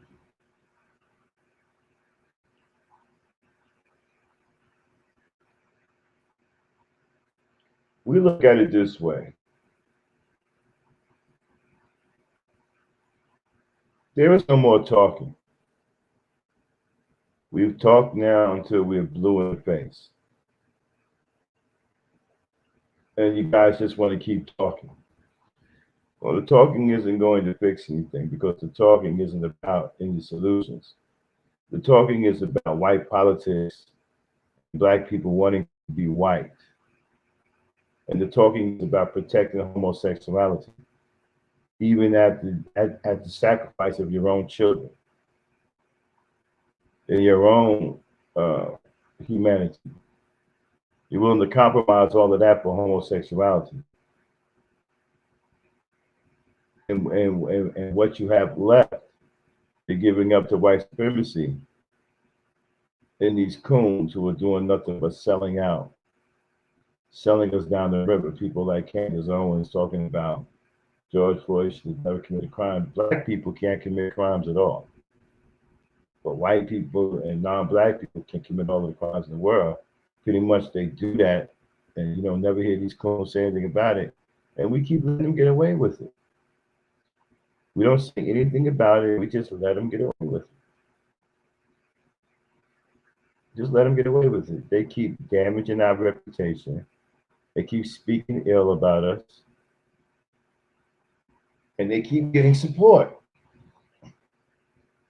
we look at it this way. There is no more talking. We've talked now until we're blue in the face. And you guys just want to keep talking. Well, the talking isn't going to fix anything because the talking isn't about any solutions. The talking is about white politics, black people wanting to be white. And the talking is about protecting homosexuality, even at the sacrifice of your own children and your own humanity. You're willing to compromise all of that for homosexuality. And what you have left, you're giving up to white supremacy and these coons who are doing nothing but selling out, selling us down the river. People like Candace Owens talking about George Floyd should never commit a crime. Black people can't commit crimes at all. But white people and non-black people can commit all the crimes in the world. Pretty much they do that, and you don't never hear these coons say anything about it. And we keep letting them get away with it. We don't say anything about it. We just let them get away with it. Just let them get away with it. They keep damaging our reputation. They keep speaking ill about us. And they keep getting support.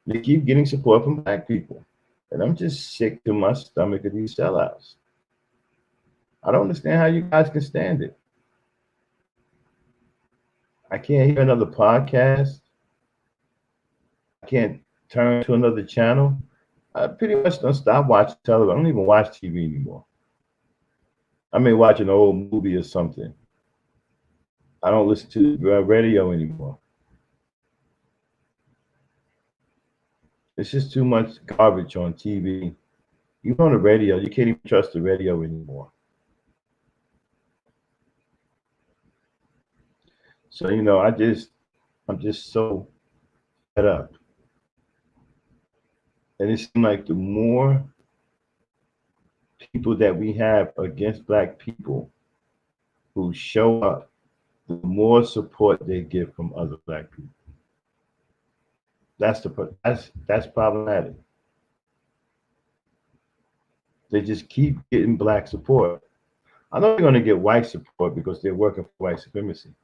They keep getting support from black people. And I'm just sick to my stomach of these sellouts. I don't understand how you guys can stand it. I can't hear another podcast. I can't turn to another channel. I pretty much don't stop watching television. I don't even watch TV anymore. I may watch an old movie or something. I don't listen to radio anymore. It's just too much garbage on TV. Even on the radio, you can't even trust the radio anymore. So, I'm just so fed up. And it seems like the more people that we have against black people who show up, the more support they get from other black people. That's problematic. They just keep getting black support. I know they're going to get white support because they're working for white supremacy.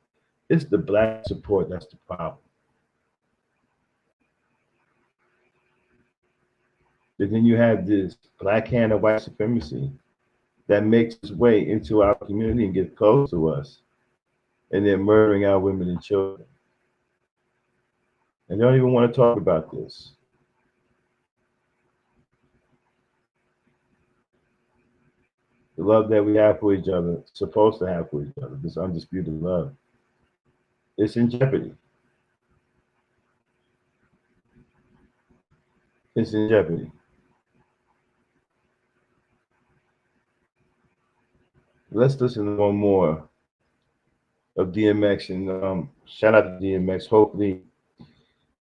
It's the black support that's the problem. But then you have this black hand of white supremacy that makes its way into our community and gets close to us, and they're murdering our women and children. And they don't even want to talk about this. The love that we have for each other, supposed to have for each other, this undisputed love, it's in jeopardy. It's in jeopardy. Let's listen to one more of DMX, and shout out to DMX. Hopefully,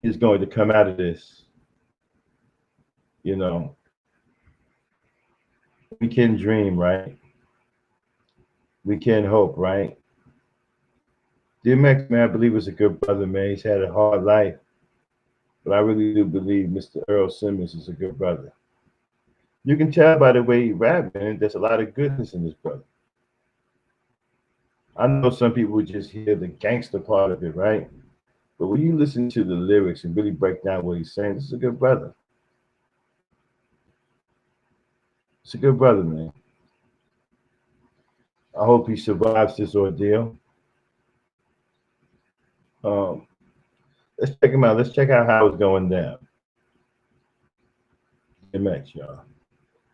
he's going to come out of this. You know, we can dream, right? We can hope, right? DMX, man, I believe was a good brother, man. He's had a hard life, but I really do believe Mr. Earl Simmons is a good brother. You can tell by the way he rap, man. There's a lot of goodness in this brother. I know some people just hear the gangster part of it, right? But when you listen to the lyrics and really break down what he's saying, this is a good brother. It's a good brother, man. I hope he survives this ordeal. Let's check him out. Let's check out how it's going down. DMX, y'all.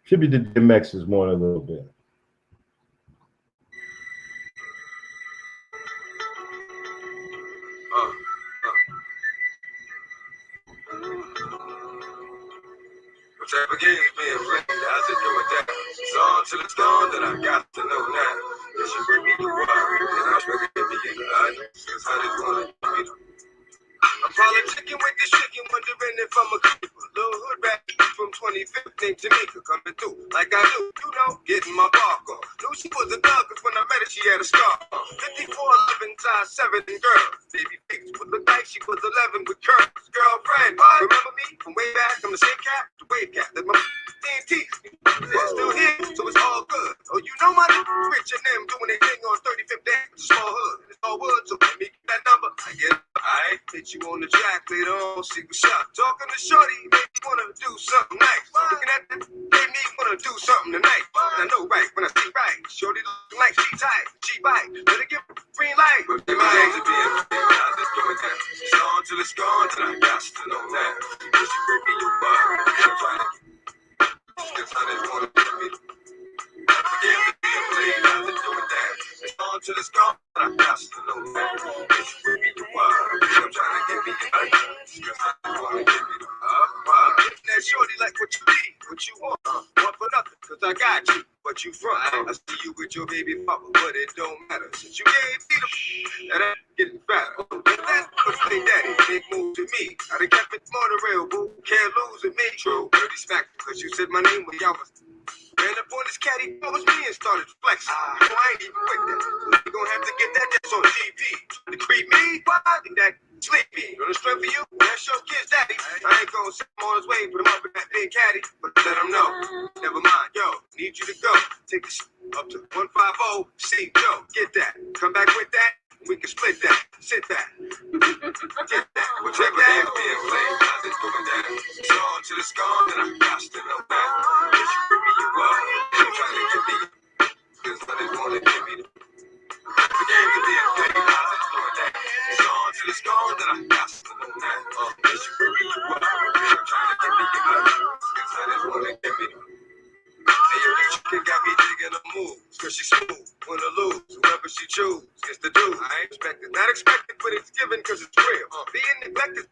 Tribute to DMX is more than a little bit. Whatever game's being played, how's it doing that? It's on till it's gone, then I got to know now. Yes, you bring me the word, and I'm ready to be in the eye. That's how they wanna do me. I'm politicking with this chicken, wondering if I'm a little hood rat from 2015. Tamika coming through like I do, you know, getting my bark on. Knew she was a thug, cause when I met her, she had a scar. 54, 11, size 7 girls. Baby face would look like she was 11 with curls. Girlfriend, remember me from way back? I'm the same cap, the wave cap. That my TNT still here, so it's all good. Oh, you know my niggas rich and them doing their thing on 35th Day. It's a small hood, it's all wood, so let me get that number. I get it. I hit you on the track later on, see what's up. Talking to Shorty, made me wanna do something nice. Looking at that, made me wanna do something tonight. And I know right when I see right. Shorty looking like she tight, she bite. Let her give green light. But in my hands are being played, how's it going down? It's on till it's gone, till I got to know that. Cause you bring me your bar, I'm trying to get. That's how they wanna get me. Again, being played, how's it going down? It's on till it's gone, till I got to know that. Cause you bring me your bar. I'm trying to get me the money. I wanna get me the getting that shorty like what you need, what you want. Want for nothing, cause I got you. What you front? I see you with your baby papa, but it don't matter. Since you gave me the and I'm getting fatter. That's what they daddy, big move to me. I done kept it more than real, boo. Can't lose with me. True, dirty smack, cause you said my name when y'all was. Ran up on this caddy, what was me and started flexing. So I ain't even with that. You gon' have to get that that's on GP. To creep me, why? Think that sleepy. On the strength for you, that's your kid's daddy. I ain't gon' send him on his way, put him up in that big caddy. But let him know, never mind, yo, need you to go. Take this up to 150, see Joe, get that. Come back with that, we can split that, sit that. Get that, whichever damn being played, how's it going down? It's on till it's gone, and I got to know that. If you bring me your bar, I'm trying to get me. Cause I didn't wanna give me the game to be a play, how's it going down? It's on till it's gone, then I got to know that. If you bring me your bar, I'm trying to get me your money. Cause I didn't wanna give me the hey, your chicken got me digging the moves, cause she's smooth, wanna lose, whoever she choose, it's the dude, I ain't expected, not expected, but it's given cause it's real, being neglected,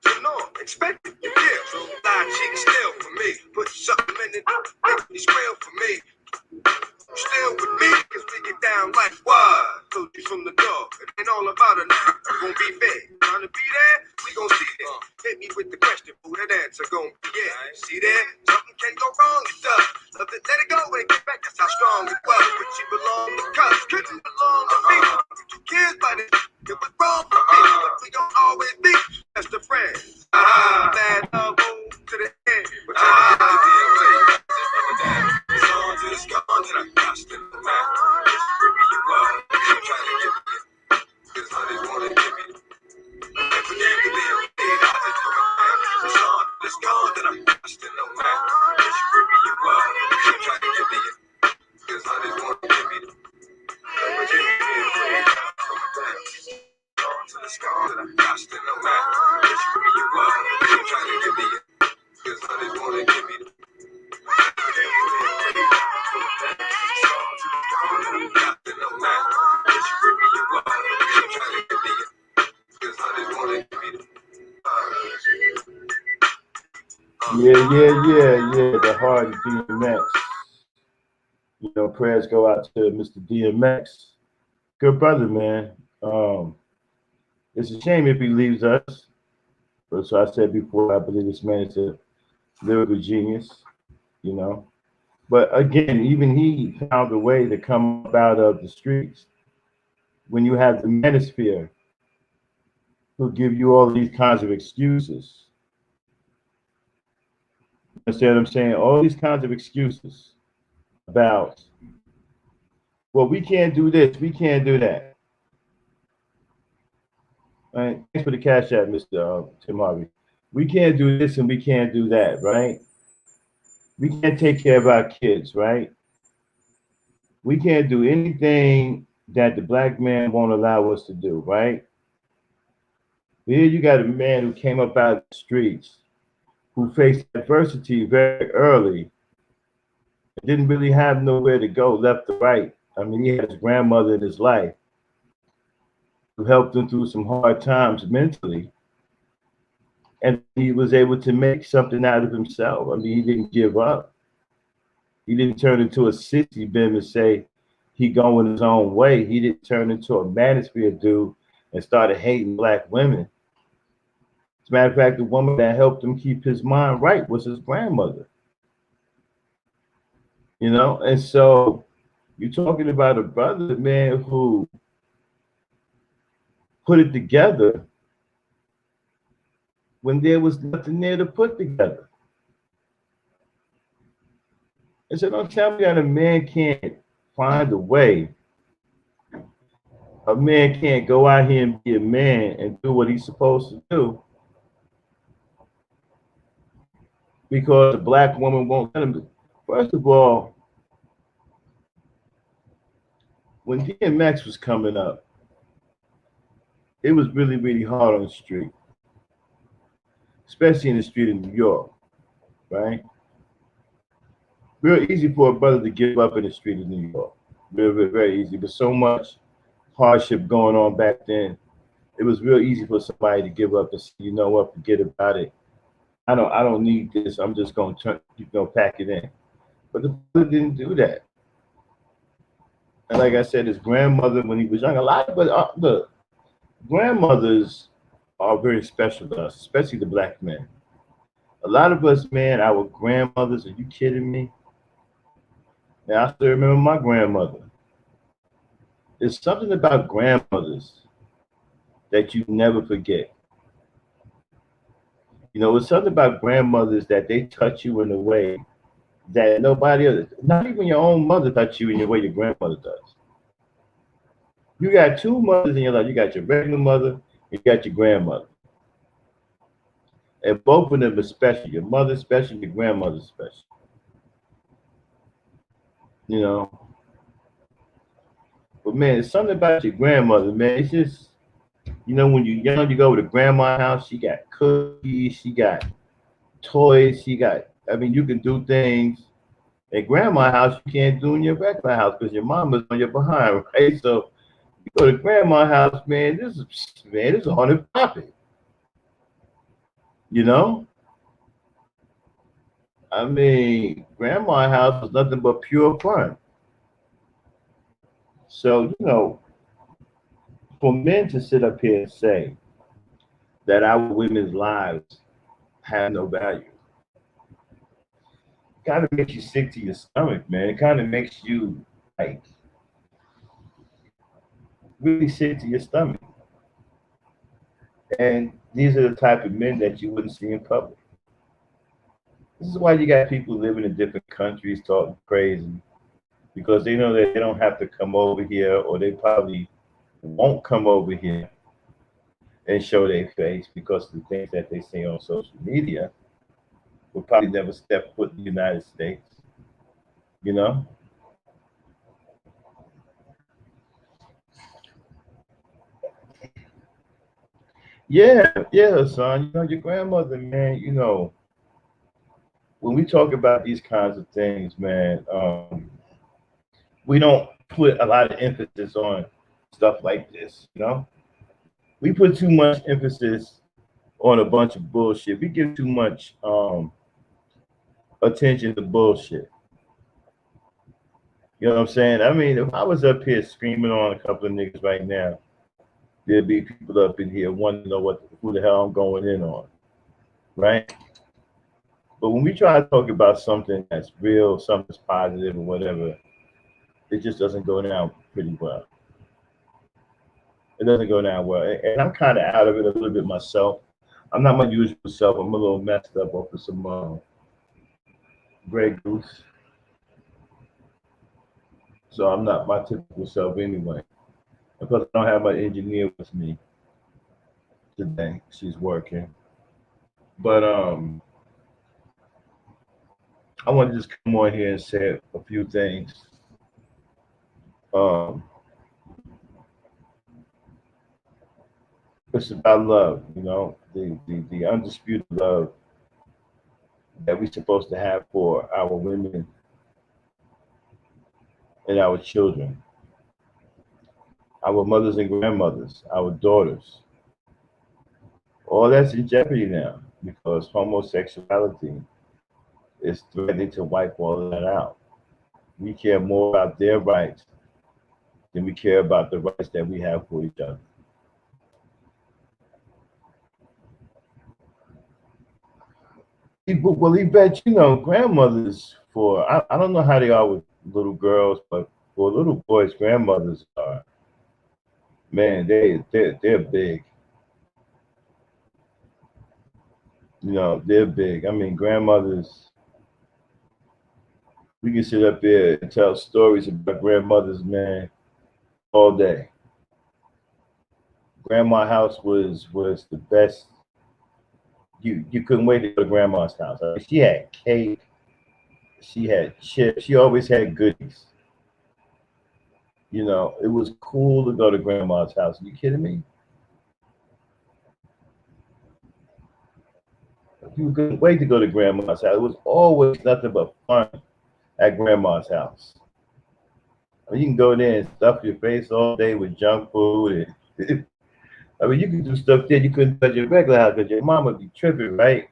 so no, expected, you feel, so lie cheek still for me, put something in it, make me squeal for me, still with me, cause we get down like what, told you from the door, it ain't all about a nigga, gon' be big, trying to be there, we gon' see this. Hit me with the question, who that answer gon' be? Yeah, see that? Something can't go wrong, it does. Let it go and get back, that's how strong it was. But you belong to us, couldn't belong to me. 2 kids by this, it was wrong for me. But we gon' always be best of friends. Bad love, to the end. But you it's on till it's gone, till I got to know that. It's bring me your blood, I'm trying Yeah. The hard DMX. Prayers go out to Mr. DMX. Good brother, man. Um, it's a shame if he leaves us. But so I said before, I believe this man is a lyrical genius, you know. But again, even he found a way to come up out of the streets. When you have the manosphere who give you all these kinds of excuses, you understand what I'm saying? All these kinds of excuses about, well, we can't do this, we can't do that. Right? Thanks for the cash app, Mr. Tim Harvey. We can't do this and we can't do that, right? We can't take care of our kids, right? We can't do anything that the black man won't allow us to do, right? But here you got a man who came up out of the streets, who faced adversity very early, didn't really have nowhere to go, left or right. I mean, he had his grandmother in his life who helped him through some hard times mentally, and he was able to make something out of himself. I mean, he didn't give up. He didn't turn into a sissy bin and say he going his own way. He didn't turn into a manosphere dude and started hating black women. As a matter of fact, the woman that helped him keep his mind right was his grandmother. And so you're talking about a brother, man, who put it together when there was nothing there to put together. And so don't tell me that a man can't find a way. A man can't go out here and be a man and do what he's supposed to do because a black woman won't let him do. First of all, when DMX was coming up, it was really, really hard on the street, especially in the street in New York, right? Real easy for a brother to give up in the street of New York. Very, very easy. But so much hardship going on back then, it was real easy for somebody to give up and say, you know what, forget about it. I don't need this. I'm just gonna pack it in. But the brother didn't do that. And like I said, his grandmother when he was young, a lot of look, grandmothers are very special to us, especially the black men. A lot of us, man, our grandmothers, are you kidding me? Now, I still remember my grandmother. There's something about grandmothers that you never forget. It's something about grandmothers that they touch you in a way that nobody else, not even your own mother, touch you in the way your grandmother does. You got two mothers in your life. You got your regular mother, you got your grandmother. And both of them are special. Your mother special, your grandmother special. But man, it's something about your grandmother, man. It's just, when you're young, you go to grandma's house, she got cookies, she got toys, I mean, you can do things at grandma's house you can't do in your regular house because your mama's on your behind, right? So you go to grandma's house, man, this is on and popping. I mean, grandma's house was nothing but pure fun. So, for men to sit up here and say that our women's lives have no value, kind of makes you sick to your stomach, man. It kind of makes you like really sick to your stomach. And these are the type of men that you wouldn't see in public. This is why you got people living in different countries talking crazy because they know that they don't have to come over here or they probably won't come over here and show their face because of the things that they see on social media will probably never step foot in the United States, you know? Yeah, son. Your grandmother, man, when we talk about these kinds of things, man, we don't put a lot of emphasis on stuff like this. We put too much emphasis on a bunch of bullshit. We give too much attention to bullshit. You know what I'm saying? I mean, if I was up here screaming on a couple of niggas right now, there'd be people up in here wanting to know who the hell I'm going in on, right? But when we try to talk about something that's real, something that's positive or whatever, it just doesn't go down pretty well. It doesn't go down well. And I'm kind of out of it a little bit myself. I'm not my usual self. I'm a little messed up off of some Grey Goose. So I'm not my typical self anyway. Because I don't have my engineer with me today. She's working. But I want to just come on here and say a few things. Um, it's about love, you know, the undisputed love that we're supposed to have for our women and our children, our mothers and grandmothers, our daughters. All that's in jeopardy now because homosexuality is threatening to wipe all of that out. We care more about their rights than we care about the rights that we have for each other. Well, Yvette, you know, grandmothers I don't know how they are with little girls, but for little boys, grandmothers are, man, they're big. You know, they're big. I mean, grandmothers, we can sit up there and tell stories about grandmothers, man, all day. Grandma's house was the best. You couldn't wait to go to grandma's house. I mean, she had cake, she had chips, she always had goodies. You know, it was cool to go to grandma's house. Are you kidding me? You couldn't wait to go to grandma's house. It was always nothing but fun at grandma's house. I mean, you can go there and stuff your face all day with junk food. And I mean, you can do stuff there you couldn't do at your regular house because your mom would be tripping, right?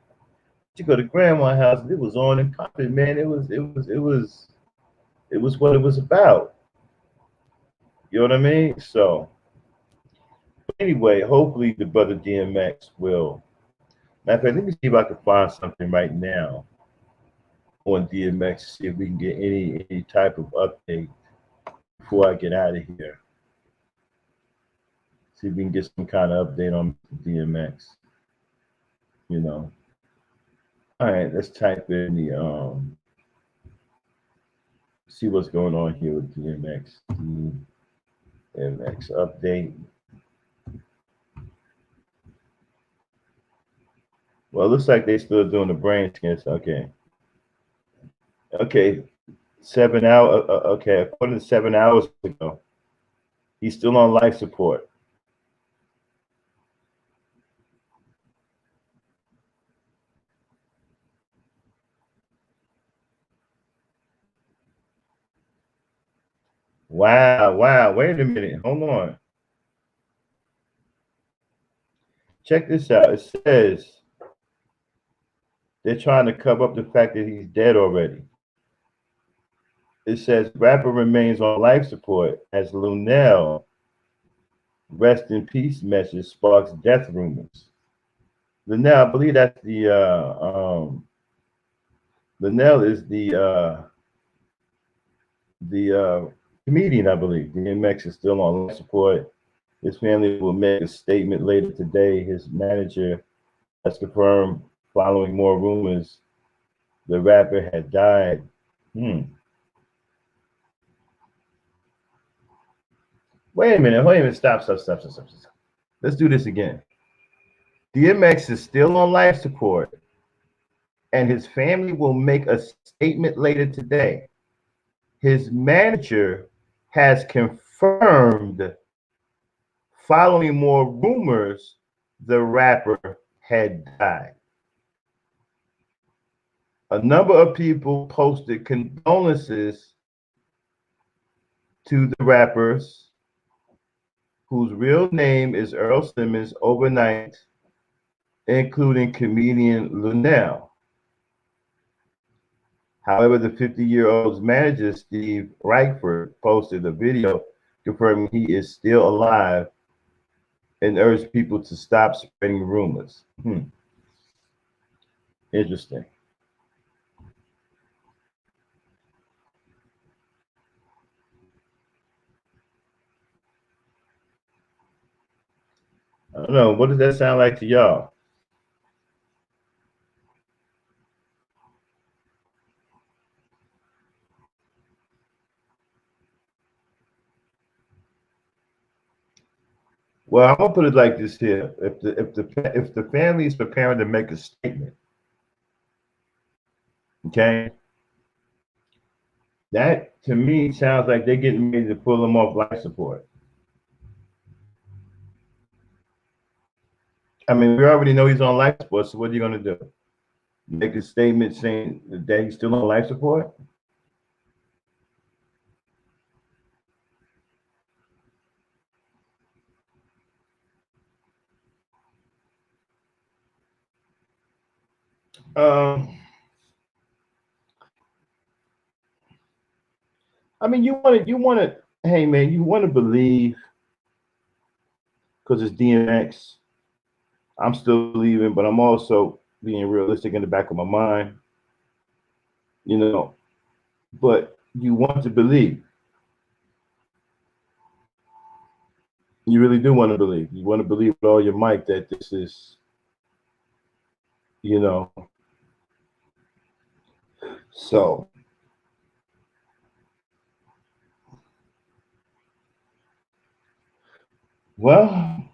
You go to grandma's house, and it was on and popping, man. It was what it was about. You know what I mean? So, anyway, hopefully the brother DMX will. Matter of fact, let me see if I can find something right now on DMX, see if we can get any type of update before I get out of here. See if we can get some kind of update on DMX. You know. All right, let's type in the see what's going on here with DMX. DMX update. Well, it looks like they still doing the brain scans. Okay. Okay. 7 hours. Okay, according to 7 hours ago, he's still on life support. Wow, wow. Wait a minute. Hold on. Check this out. It says they're trying to cover up the fact that he's dead already. It says rapper remains on life support as Lunel rest in peace message sparks death rumors. Lunel, I believe that's the Lunel is the comedian, I believe. DMX is still on life support. His family will make a statement later today. His manager has confirmed, following more rumors, the rapper had died. Wait a minute. Stop. Let's do this again. DMX is still on life support, and his family will make a statement later today. His manager has confirmed, following more rumors, the rapper had died. A number of people posted condolences to the rappers, whose real name is Earl Simmons, overnight, – , including comedian Lunel. However, the 50-year-old's manager, Steve Reichford, posted a video confirming he is still alive and urged people to stop spreading rumors. Interesting. I don't know. What does that sound like to y'all? Well, I'm gonna put it like this here: if the family is preparing to make a statement, okay, that to me sounds like they're getting ready to pull him off life support. I mean, we already know he's on life support, so what are you gonna do? Make a statement saying that he's still on life support? Um, I mean, you want to, hey man, you want to believe because it's DMX. I'm still believing, but I'm also being realistic in the back of my mind, you know. But you want to believe. You really do want to believe. You want to believe with all your might that this is, you know. So, well,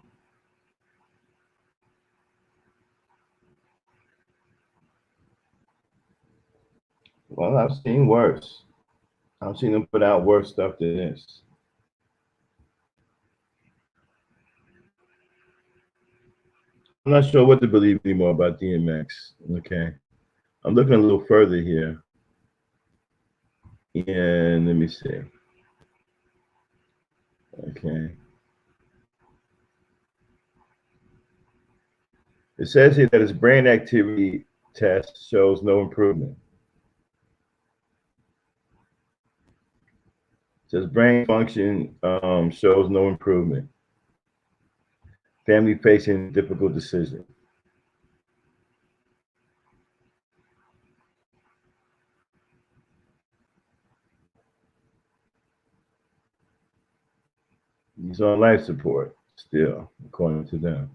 I've seen worse. I've seen them put out worse stuff than this. I'm not sure what to believe anymore about DMX. Okay. I'm looking a little further here. And let me see. Okay. It says here that his brain activity test shows no improvement. It says brain function shows no improvement. Family facing difficult decision. He's on life support still, according to them.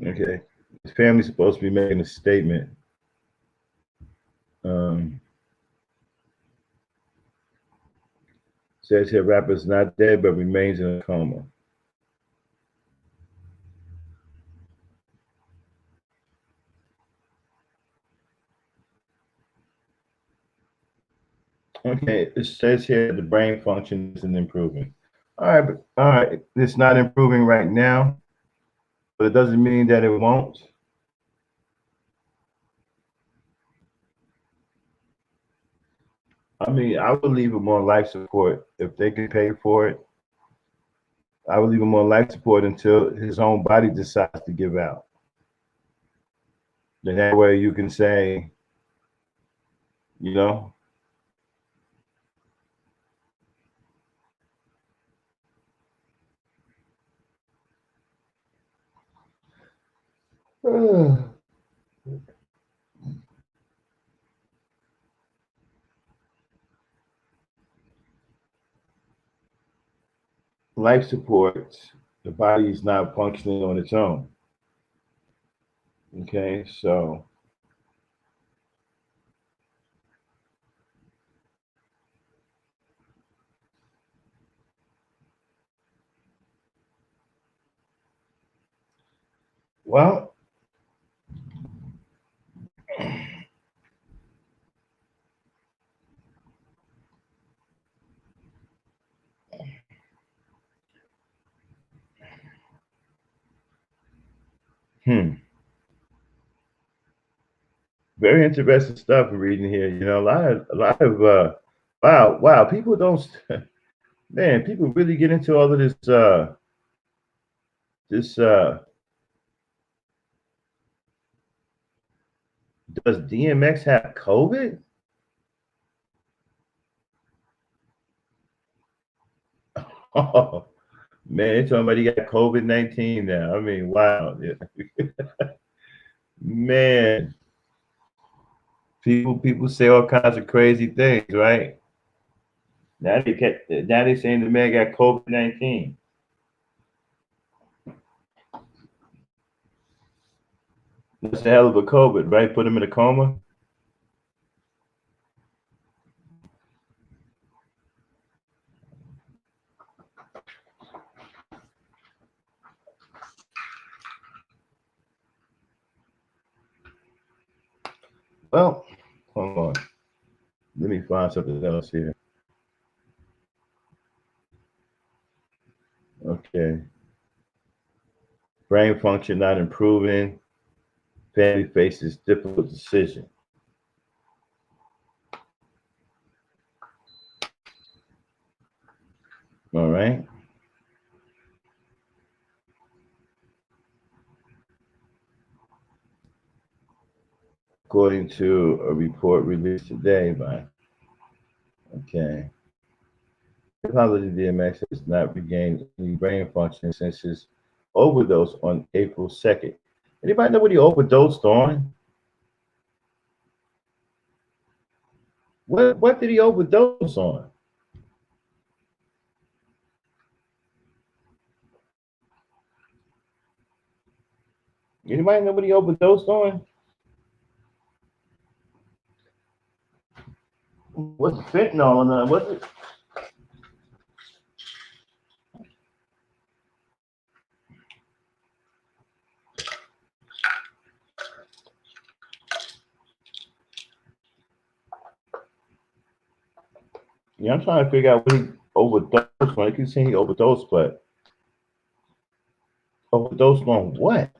Okay. His family's supposed to be making a statement. Says here rapper's not dead but remains in a coma. Okay, it says here the brain function isn't improving. All right, it's not improving right now, but it doesn't mean that it won't. I mean, I would leave him on life support if they can pay for it. I would leave him on life support until his own body decides to give out. Then that way you can say, you know, life support, the body is not functioning on its own. Okay, so well, hmm. Very interesting stuff reading here. You know, a lot of Wow. People don't, man. People really get into all of this. This does DMX have COVID? Oh man, they're talking about he got COVID-19 now. I mean, wow, yeah. Man. People say all kinds of crazy things, right? Now they saying the man got COVID-19. That's a hell of a COVID, right? Put him in a coma. Well, hold on. Let me find something else here. Okay. Brain function not improving. Family faces difficult decision. All right. According to a report released today by, okay, Apology DMX has not regained any brain function since his overdose on April 2nd. Anybody know what he overdosed on? What did he overdose on? Anybody know what he overdosed on? What's fentanyl on that? What's it? Yeah, I'm trying to figure out what he overdosed on. I keep saying he overdosed, but overdosed on what?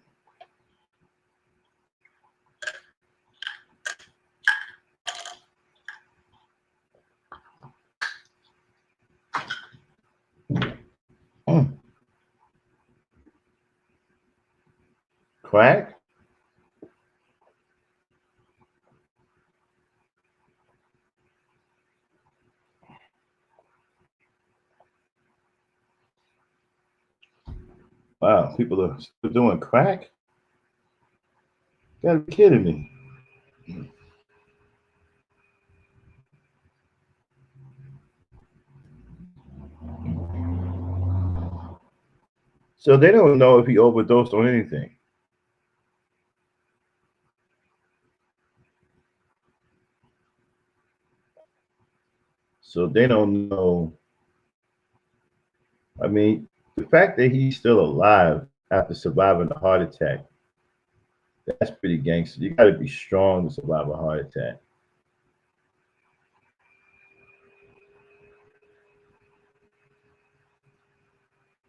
Crack? Wow, people are still doing crack? You gotta be kidding me. So they don't know if he overdosed on anything. So they don't know. I mean, the fact that he's still alive after surviving a heart attack, that's pretty gangster. You gotta be strong to survive a heart attack.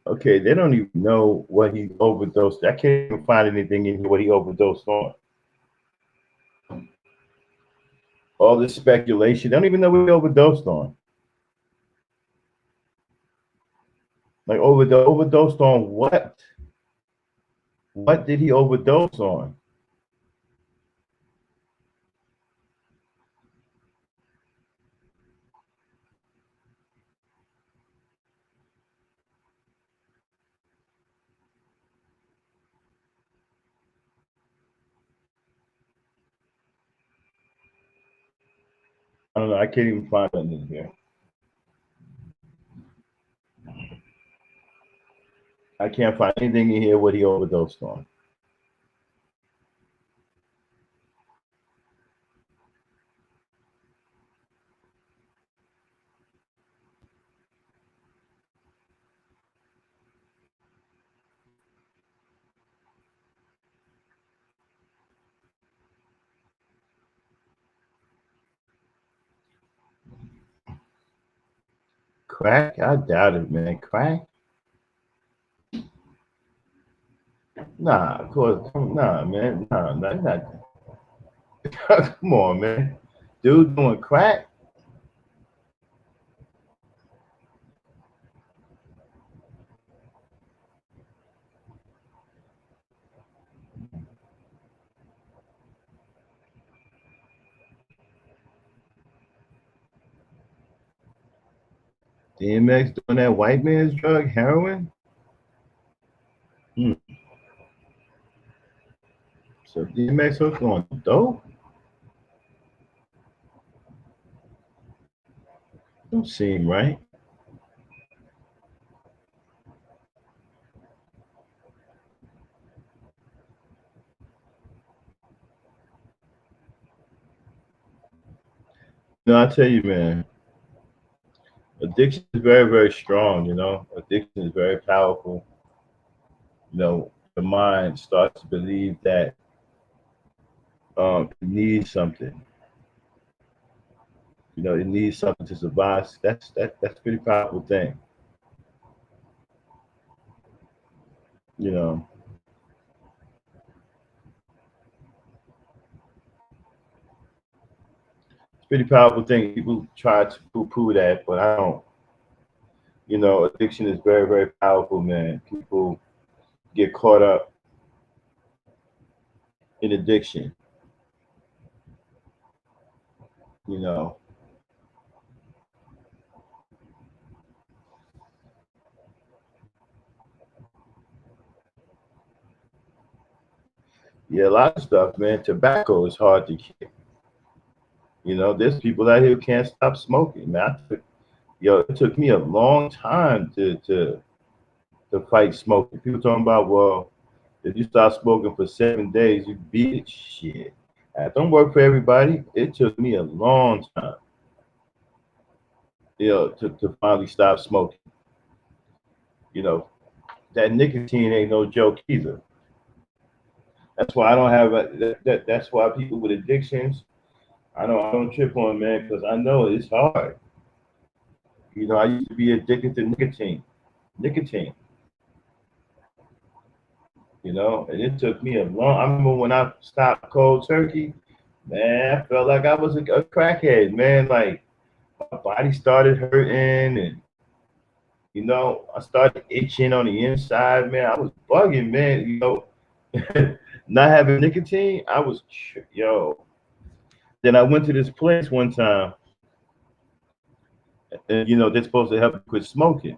Okay, they don't even know what he overdosed. I can't even find anything in here what he overdosed on. All this speculation. They don't even know what he overdosed on. Like overdosed on what? What did he overdose on? I don't know. I can't even find anything here. I can't find anything in here what he overdosed on. Crack? I doubt it, man. Crack? Nah, of course. Nah, man. Nah, not. Come on, man. Dude doing crack? DMX doing that white man's drug, heroin. Hmm. So DMX hooked on dope. Don't seem right. No, I tell you, man, addiction is very, very strong. Addiction is very powerful. The mind starts to believe that it needs something. It needs something to survive. That's a pretty powerful thing. You know, it's a pretty powerful thing. People try to poo-poo that, but I don't. Addiction is very, very powerful, man. People get caught up in addiction. You know, yeah, a lot of stuff, man. Tobacco is hard to kick. There's people out here who can't stop smoking, man. It took me a long time to fight smoking. People talking about, well, if you start smoking for 7 days, you beat it. Shit. That don't work for everybody. It took me a long time, to finally stop smoking. You know, that nicotine ain't no joke either. That's why I don't have that's why people with addictions, I don't trip on, man, because I know it's hard. I used to be addicted to nicotine, and it took me a long. I remember when I stopped cold turkey, man, I felt like I was a crackhead, man. Like my body started hurting, and I started itching on the inside, man. I was bugging, man. Not having nicotine, I was, yo. Then I went to this place one time, and they're supposed to help you quit smoking,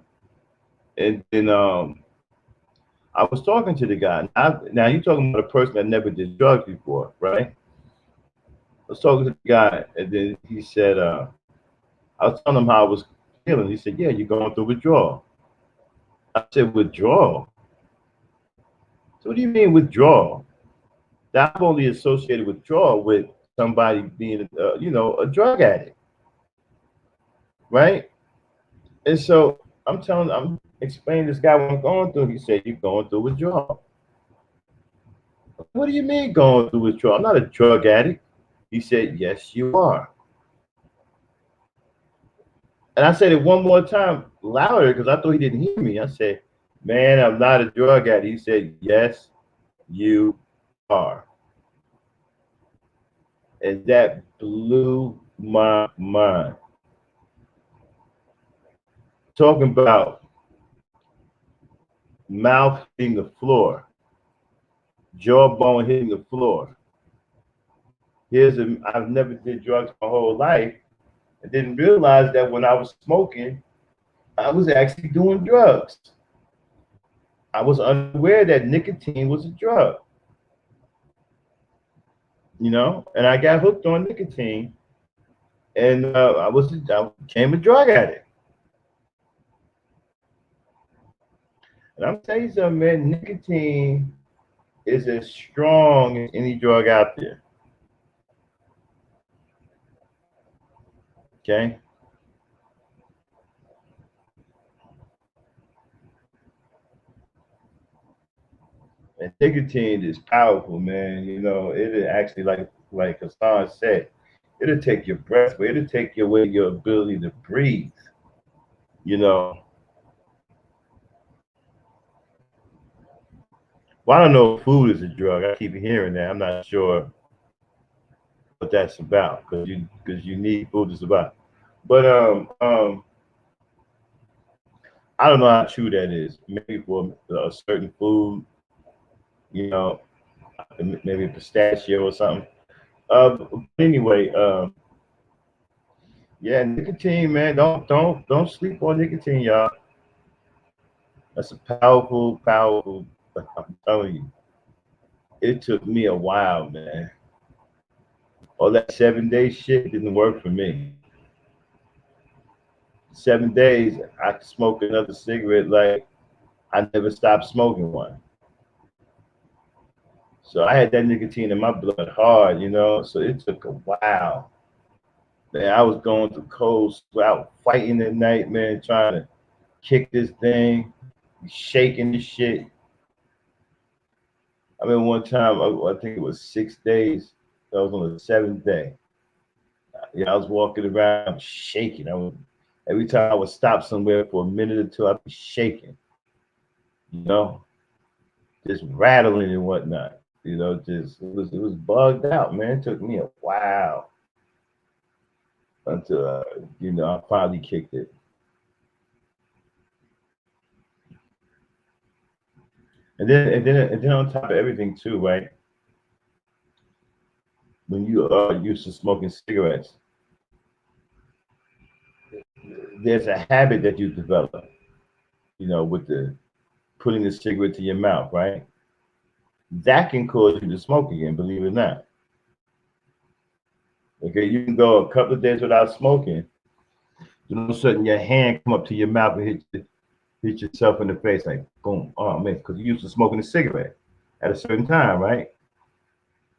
and then I was talking to the guy. Now you're talking about a person that never did drugs before, right? I was talking to the guy, and then he said, I was telling him how I was feeling. He said, "Yeah, you're going through withdrawal." I said, "Withdrawal? So what do you mean withdrawal?" Now, I've only associated withdrawal with somebody being, a drug addict, right? And so I'm explaining to this guy what I'm going through. He said, "You're going through withdrawal." What do you mean going through withdrawal? I'm not a drug addict. He said, "Yes, you are." And I said it one more time louder because I thought he didn't hear me. I said, "Man, I'm not a drug addict." He said, "Yes, you are." And that blew my mind. Talking about mouth hitting the floor, jawbone hitting the floor. I've never did drugs my whole life. I didn't realize that when I was smoking, I was actually doing drugs. I was unaware that nicotine was a drug, and I got hooked on nicotine, and I became a drug addict. And I'm telling you something, man, nicotine is as strong as any drug out there. Okay. And nicotine is powerful, man. It'll actually, like Hassan said, it'll take your breath away. It'll take away your ability to breathe. You know. Well, I don't know if food is a drug. I keep hearing that. I'm not sure what that's about because you need food to survive. But I don't know how true that is. Maybe for a certain food, you know, maybe pistachio or something. But anyway, Yeah, nicotine, man. Don't sleep on nicotine, y'all. That's a powerful, powerful. I'm telling you, it took me a while, man. All that 7 day shit didn't work for me. 7 days, I could smoke another cigarette like I never stopped smoking one. So I had that nicotine in my blood hard, So it took a while. Man, I was going through cold sweat, fighting at night, man, trying to kick this thing, shaking this shit. I mean, one time, I think it was 6 days. I was on the seventh day. Yeah, I was walking around shaking. Every time I would stop somewhere for a minute or two, I'd be shaking, you know, just rattling and whatnot. Just it was bugged out, man. It took me a while until I finally kicked it. And then on top of everything too, right? When you are used to smoking cigarettes, there's a habit that you develop, with the putting the cigarette to your mouth, right? That can cause you to smoke again, believe it or not. Okay, you can go a couple of days without smoking, then all of a sudden your hand come up to your mouth and hit yourself in the face like boom, oh man, because you used to smoking a cigarette at a certain time, right?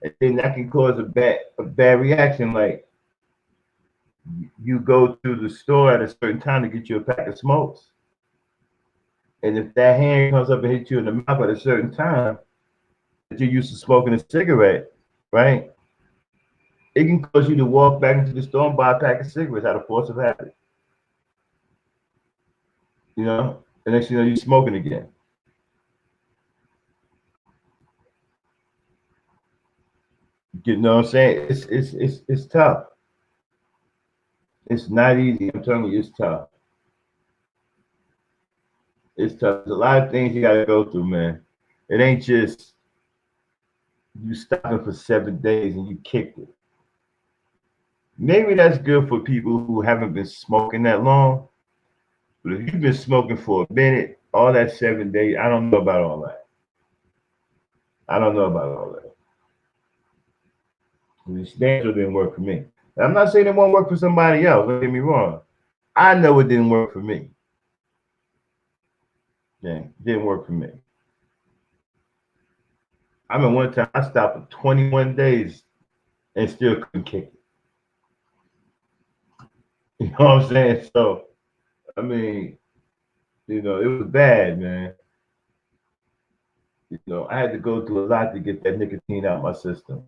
And then that can cause a bad reaction, like you go to the store at a certain time to get you a pack of smokes. And if that hand comes up and hits you in the mouth at a certain time that you're used to smoking a cigarette, right? It can cause you to walk back into the store and buy a pack of cigarettes out of force of habit. The next thing you know, you're smoking again. You know what I'm saying? It's tough. It's not easy. I'm telling you, it's tough. It's tough. There's a lot of things you gotta go through, man. It ain't just you stopping for 7 days and you kicked it. Maybe that's good for people who haven't been smoking that long. But if you've been smoking for a minute, all that 7 days, I don't know about all that. I don't know about all that. The standard didn't work for me. And I'm not saying it won't work for somebody else. Don't get me wrong. I know it didn't work for me. Yeah, it didn't work for me. I mean, one time I stopped for 21 days and still couldn't kick it. You know what I'm saying? So, I mean, it was bad, man. I had to go through a lot to get that nicotine out of my system.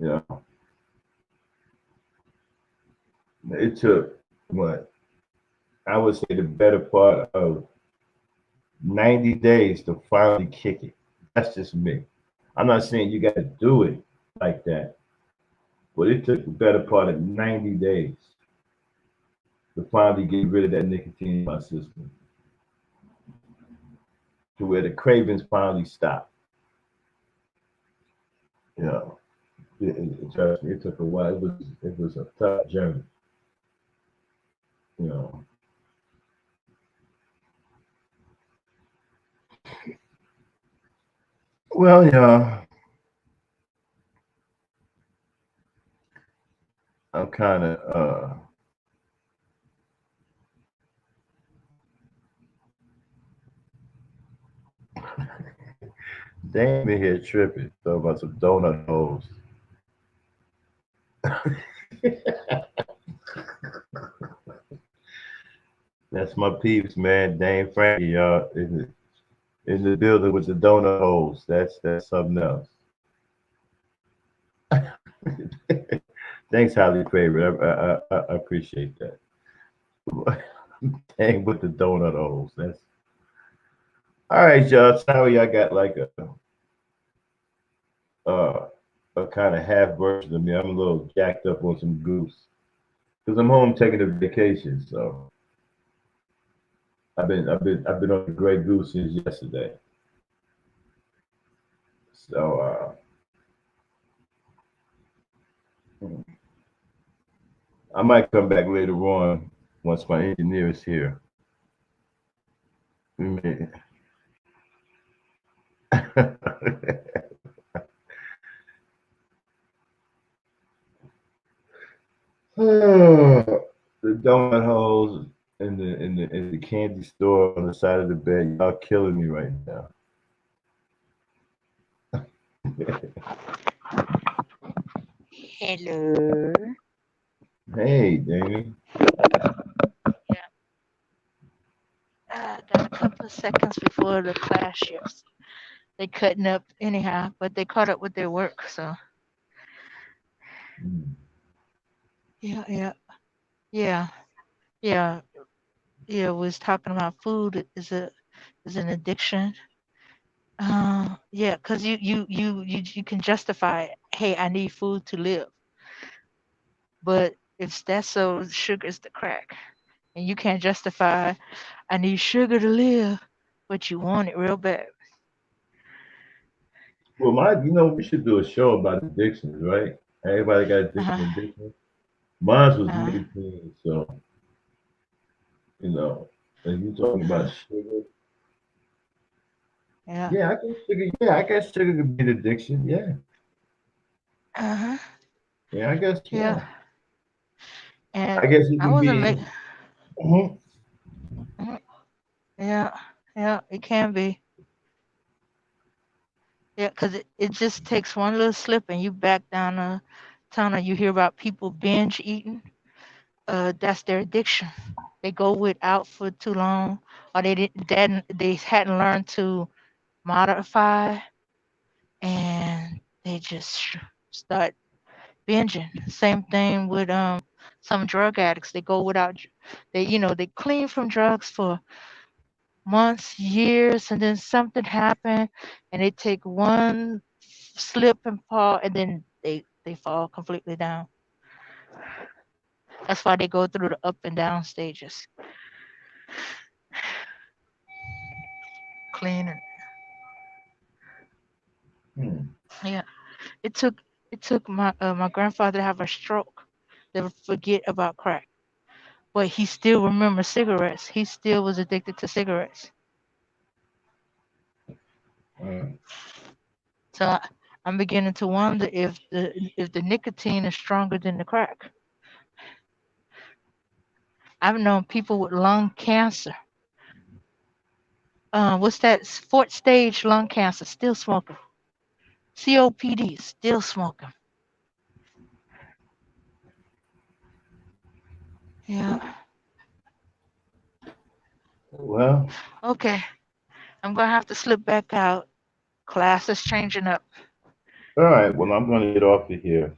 You know, it took what I would say the better part of 90 days to finally kick it. That's just me. I'm not saying you got to do it like that, but it took the better part of 90 days to finally get rid of that nicotine in my system to where the cravings finally stopped. You know, trust me, it took a while. It was a tough journey. You know, well, I'm kind of damn in here tripping. Talking about some donut holes. That's my peeps, man. Dane Frankie, y'all, in the building with the donut holes. That's something else. Thanks, highly favorite. I appreciate that. Dang with the donut holes. That's all right, y'all. Sorry, I got like uh, a kind of half version of me. I'm a little jacked up on some goose because I'm home taking a vacation. So I've been on the gray goose since yesterday. So I might come back later on once my engineer is here. We may- The donut holes in the candy store on the side of the bed, y'all killing me right now. Hello. Hey, Danny. Yeah. Got a couple of seconds before the class shifts. They cutting up anyhow, but they caught up with their work. So Mm. yeah, yeah, yeah, yeah, yeah. We was talking about food is an addiction. Yeah, cause you can justify it. Hey, I need food to live, but if that's so, sugar is the crack, and you can't justify I need sugar to live, but you want it real bad. Well, we should do a show about addictions, right? Everybody got Uh-huh. addiction. Mine was Uh-huh. nicotine, so you know, and you talking Uh-huh. about sugar. Yeah. Yeah, I guess sugar. Yeah, I guess sugar could be an addiction. Yeah, Uh-huh. yeah, I guess. Yeah. Yeah, And I guess it I can wasn't be. make Mhm. Mhm. Yeah. Yeah, it can be. Yeah, 'cause it just takes one little slip and you back down a tunnel. You hear about people binge eating. That's their addiction. They go without for too long, or they hadn't learned to modify, and they just start binging. Same thing with some drug addicts. They go without. They clean from drugs for months, years, and then something happened, and they take one slip and fall, and then they fall completely down. That's why they go through the up and down stages. Cleaning. Hmm. Yeah. It took it took my grandfather to have a stroke to forget about crack, but he still remembers cigarettes. He still was addicted to cigarettes. Uh, So I'm beginning to wonder if the nicotine is stronger than the crack. I've known people with lung cancer. What's that? Fourth stage lung cancer, still smoking. COPD, still smoking. Yeah. well, Okay. I'm gonna have to slip back out. Class is changing up. all right. Well, I'm gonna get off of here.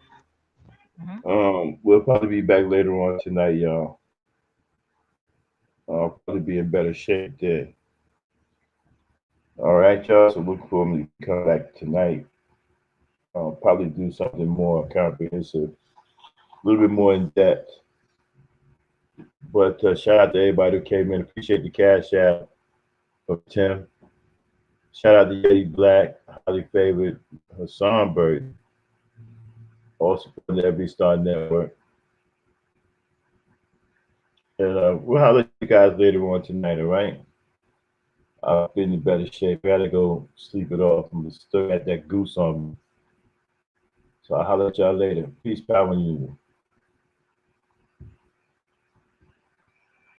Hmm. We'll probably be back later on tonight, y'all. I'll probably be in better shape then. All right, y'all. So look for me to come back tonight. I'll probably do something more comprehensive, a little bit more in depth. But shout out to everybody who came in. Appreciate the cash out of Tim. Shout out to Yeti Black, highly favored Hassan Bird, also from the Every Star Network. And we'll holler at you guys later on tonight, all right? I'll be in better shape. I gotta go sleep it off. I'm still got that goose on me. So I'll holler at y'all later. Peace, power, and unity.